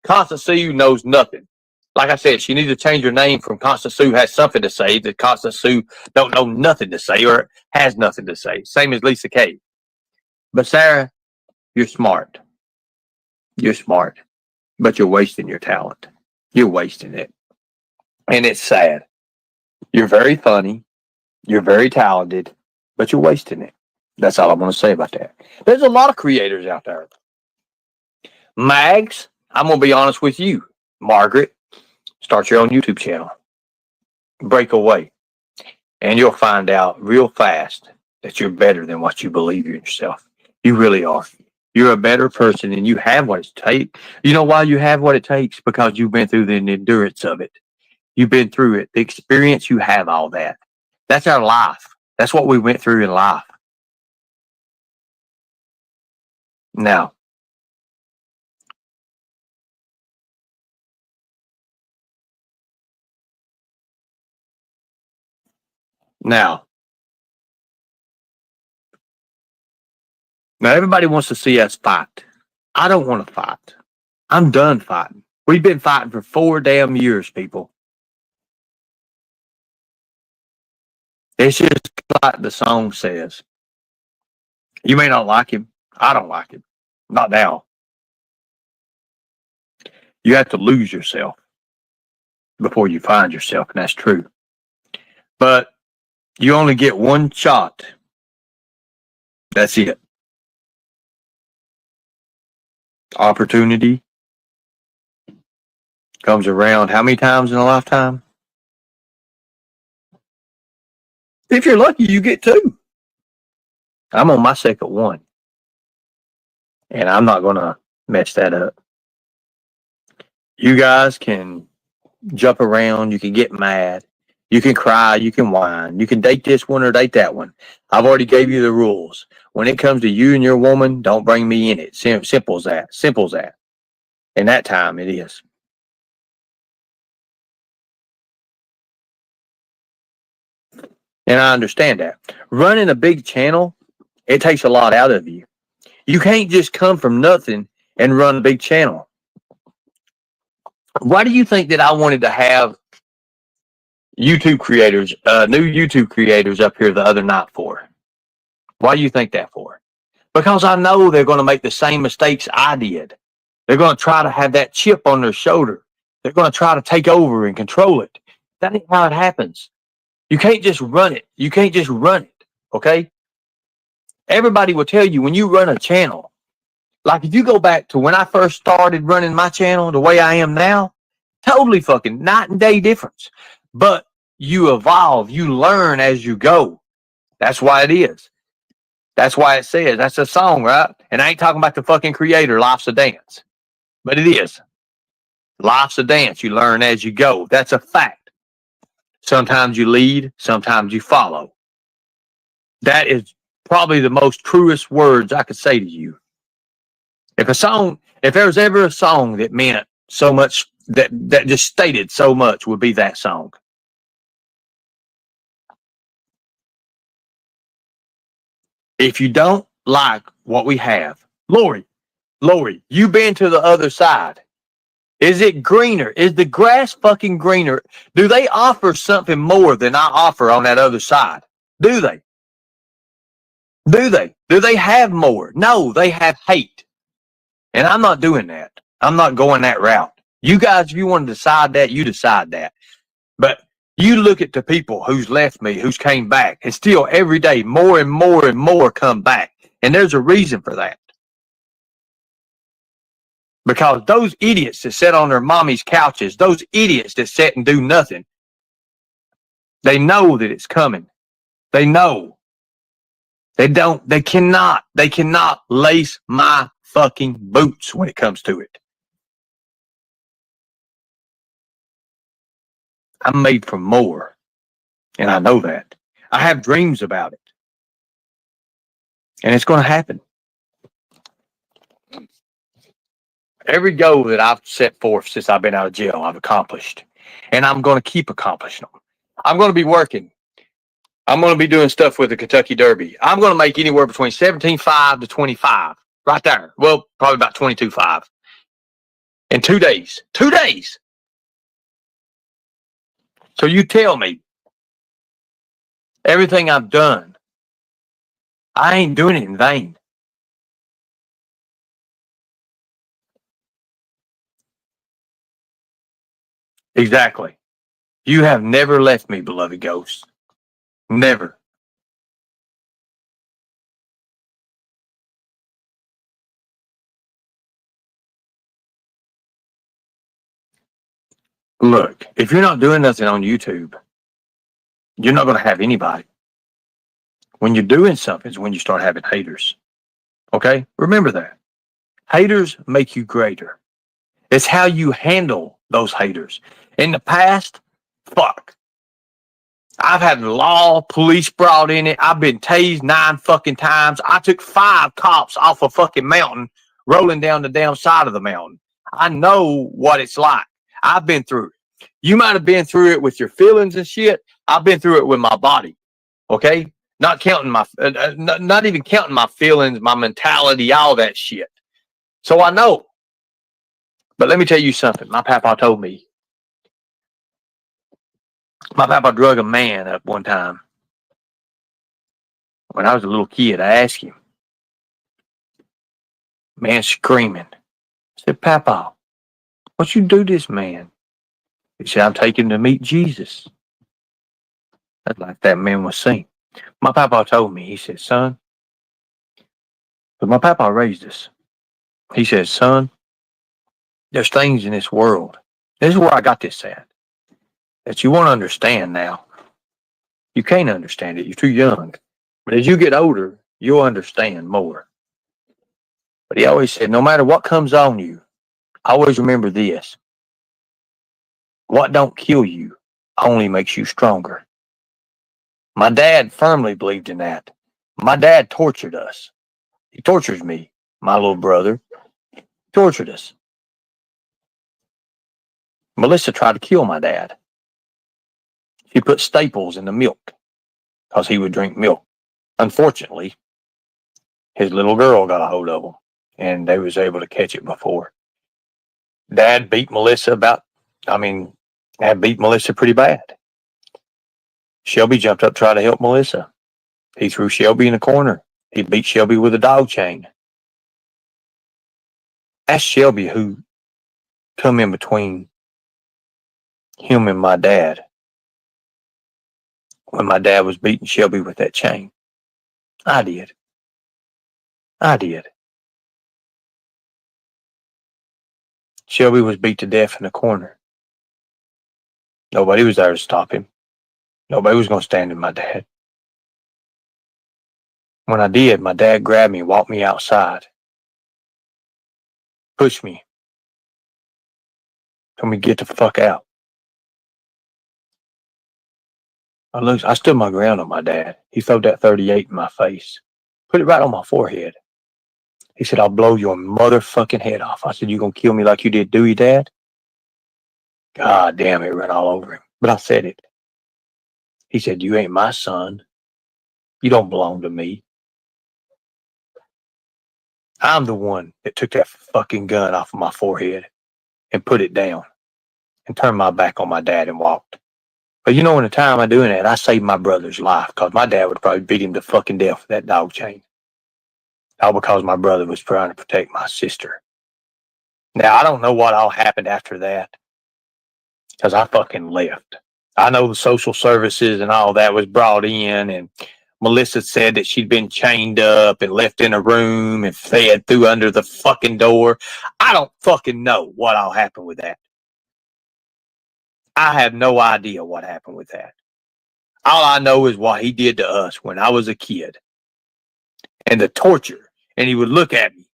A: Constance Sue knows nothing. Like I said, she needs to change her name from Constance Sue has something to say to Constance Sue don't know nothing to say or has nothing to say. Same as Lisa Kay. But Sarah, you're smart. You're smart. But you're wasting your talent. You're wasting it. And it's sad. You're very funny. You're very talented. But you're wasting it. That's all I'm going to say about that. There's a lot of creators out there. Mags, I'm going to be honest with you. Margaret, start your own YouTube channel. Break away. And you'll find out real fast that you're better than what you believe in yourself. You really are. You're a better person and you have what it takes. You know why you have what it takes? Because you've been through the endurance of it. You've been through it. The experience, you have all that. That's our life. That's what we went through in life. Now, everybody wants to see us fight. I don't want to fight. I'm done fighting. We've been fighting for 4 damn years, people. It's just like the song says. You may not like him. I don't like him. Not now. You have to lose yourself before you find yourself, and that's true. But you only get one shot. That's it. Opportunity comes around how many times in a lifetime? If you're lucky, you get 2. I'm on my second one. And I'm not going to mess that up. You guys can jump around. You can get mad. You can cry. You can whine. You can date this one or date that one. I've already gave you the rules. When it comes to you and your woman, don't bring me in it. Simple as that. Simple as that. And that time it is. And I understand that. Running a big channel, it takes a lot out of you. You can't just come from nothing and run a big channel. Why do you think that I wanted to have YouTube creators, new YouTube creators up here the other night for? Why do you think that for? Because I know they're going to make the same mistakes I did. They're going to try to have that chip on their shoulder. They're going to try to take over and control it. That ain't how it happens. You can't just run it. You can't just run it, okay? Everybody will tell you when you run a channel, like if you go back to when I first started running my channel the way I am now, totally fucking night and day difference. But you evolve, you learn as you go. That's why it is. That's why it says, that's a song, right? And I ain't talking about the fucking creator, Life's a Dance. But it is. Life's a dance. You learn as you go. That's a fact. Sometimes you lead, sometimes you follow. That is probably the most truest words I could say to you. If there was ever a song that meant so much, that just stated so much, would be that song. If you don't like what we have, Lori, you been to the other side. Is it greener? Is the grass fucking greener? Do they offer something more than I offer on that other side? Do they? Do they? Do they have more? No, they have hate. And I'm not doing that. I'm not going that route. You guys, if you want to decide that, you decide that. But you look at the people who's left me, who's came back, and still every day more and more and more come back. And there's a reason for that. Because those idiots that sit on their mommy's couches, those idiots that sit and do nothing, they know that it's coming. They know. They cannot lace my fucking boots when it comes to it. I'm made for more. And I know that. I have dreams about it. And it's going to happen. Every goal that I've set forth since I've been out of jail, I've accomplished. And I'm going to keep accomplishing them. I'm going to be working. I'm going to be doing stuff with the Kentucky Derby. I'm going to make anywhere between 17.5 to 25. Right there. Well, probably about 22.5. In 2 days. 2 days. So you tell me, everything I've done, I ain't doing it in vain. Exactly. You have never left me, beloved ghost. Never. Look, if you're not doing nothing on YouTube, you're not going to have anybody. When you're doing something is when you start having haters. Okay? Remember that. Haters make you greater. It's how you handle those haters. In the past, fuck. I've had the law, police brought in it. I've been tased 9 fucking times. I took 5 cops off a fucking mountain, rolling down the damn side of the mountain. I know what it's like. I've been through it. You might have been through it with your feelings and shit. I've been through it with my body. Okay? Not counting not even counting my feelings, my mentality, all that shit. So I know. But let me tell you something. My papa told me. My papa drug a man up one time. When I was a little kid, I asked him. Man screaming. I said, Papa, what you do to this man? He said, I'm taking him to meet Jesus. That's like that man was seen. My papa told me, he said, son, but my papa raised us. He said, son, there's things in this world. This is where I got this at. That you won't understand now. You can't understand it. You're too young. But as you get older, you'll understand more. But he always said, no matter what comes on you, always remember this. What don't kill you only makes you stronger. My dad firmly believed in that. My dad tortured us. He tortures me, my little brother. He tortured us. Melissa tried to kill my dad. She put staples in the milk because he would drink milk. Unfortunately, his little girl got a hold of him and they was able to catch it before. Dad beat Melissa Dad beat Melissa pretty bad. Shelby jumped up, tried to help Melissa. He threw Shelby in the corner. He beat Shelby with a dog chain. That's Shelby who come in between him and my dad when my dad was beating Shelby with that chain. I did. Shelby was beat to death in the corner. Nobody was there to stop him. Nobody was going to stand in my dad. When I did, my dad grabbed me, walked me outside, pushed me, told me to get the fuck out. I stood my ground on my dad. He throwed that 38 in my face, put it right on my forehead. He said, I'll blow your motherfucking head off. I said, you gonna kill me like you did Dewey, Dad? God damn, it ran all over him. But I said it. He said, you ain't my son. You don't belong to me. I'm the one that took that fucking gun off of my forehead and put it down and turned my back on my dad and walked. But you know, in the time of doing that, I saved my brother's life because my dad would probably beat him to fucking death with that dog chain. All because my brother was trying to protect my sister. Now, I don't know what all happened after that because I fucking left. I know the social services and all that was brought in, and Melissa said that she'd been chained up and left in a room and fed through under the fucking door. I don't fucking know what all happened with that. I have no idea what happened with that. All I know is what he did to us when I was a kid and the torture. And he would look at me.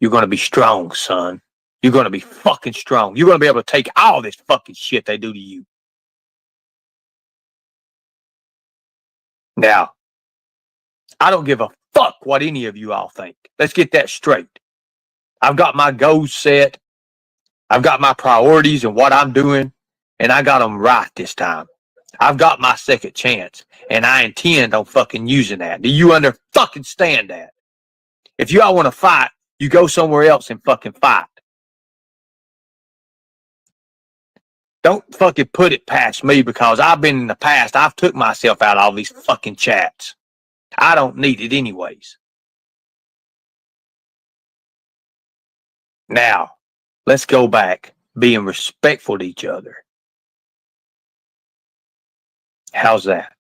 A: You're going to be strong, son. You're going to be fucking strong. You're going to be able to take all this fucking shit they do to you. Now, I don't give a fuck what any of you all think. Let's get that straight. I've got my goals set. I've got my priorities and what I'm doing, and I got them right this time. I've got my second chance, and I intend on fucking using that. Do you understand that? If you all want to fight, you go somewhere else and fucking fight. Don't fucking put it past me because I've been in the past. I've took myself out of all these fucking chats. I don't need it anyways. Now, let's go back being respectful to each other. How's that?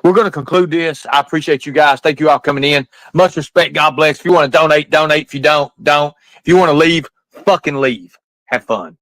A: We're going to conclude this. I appreciate you guys. Thank you all coming in. Much respect. God bless. If you want to donate, donate. If you don't, don't. If you want to leave, fucking leave. Have fun.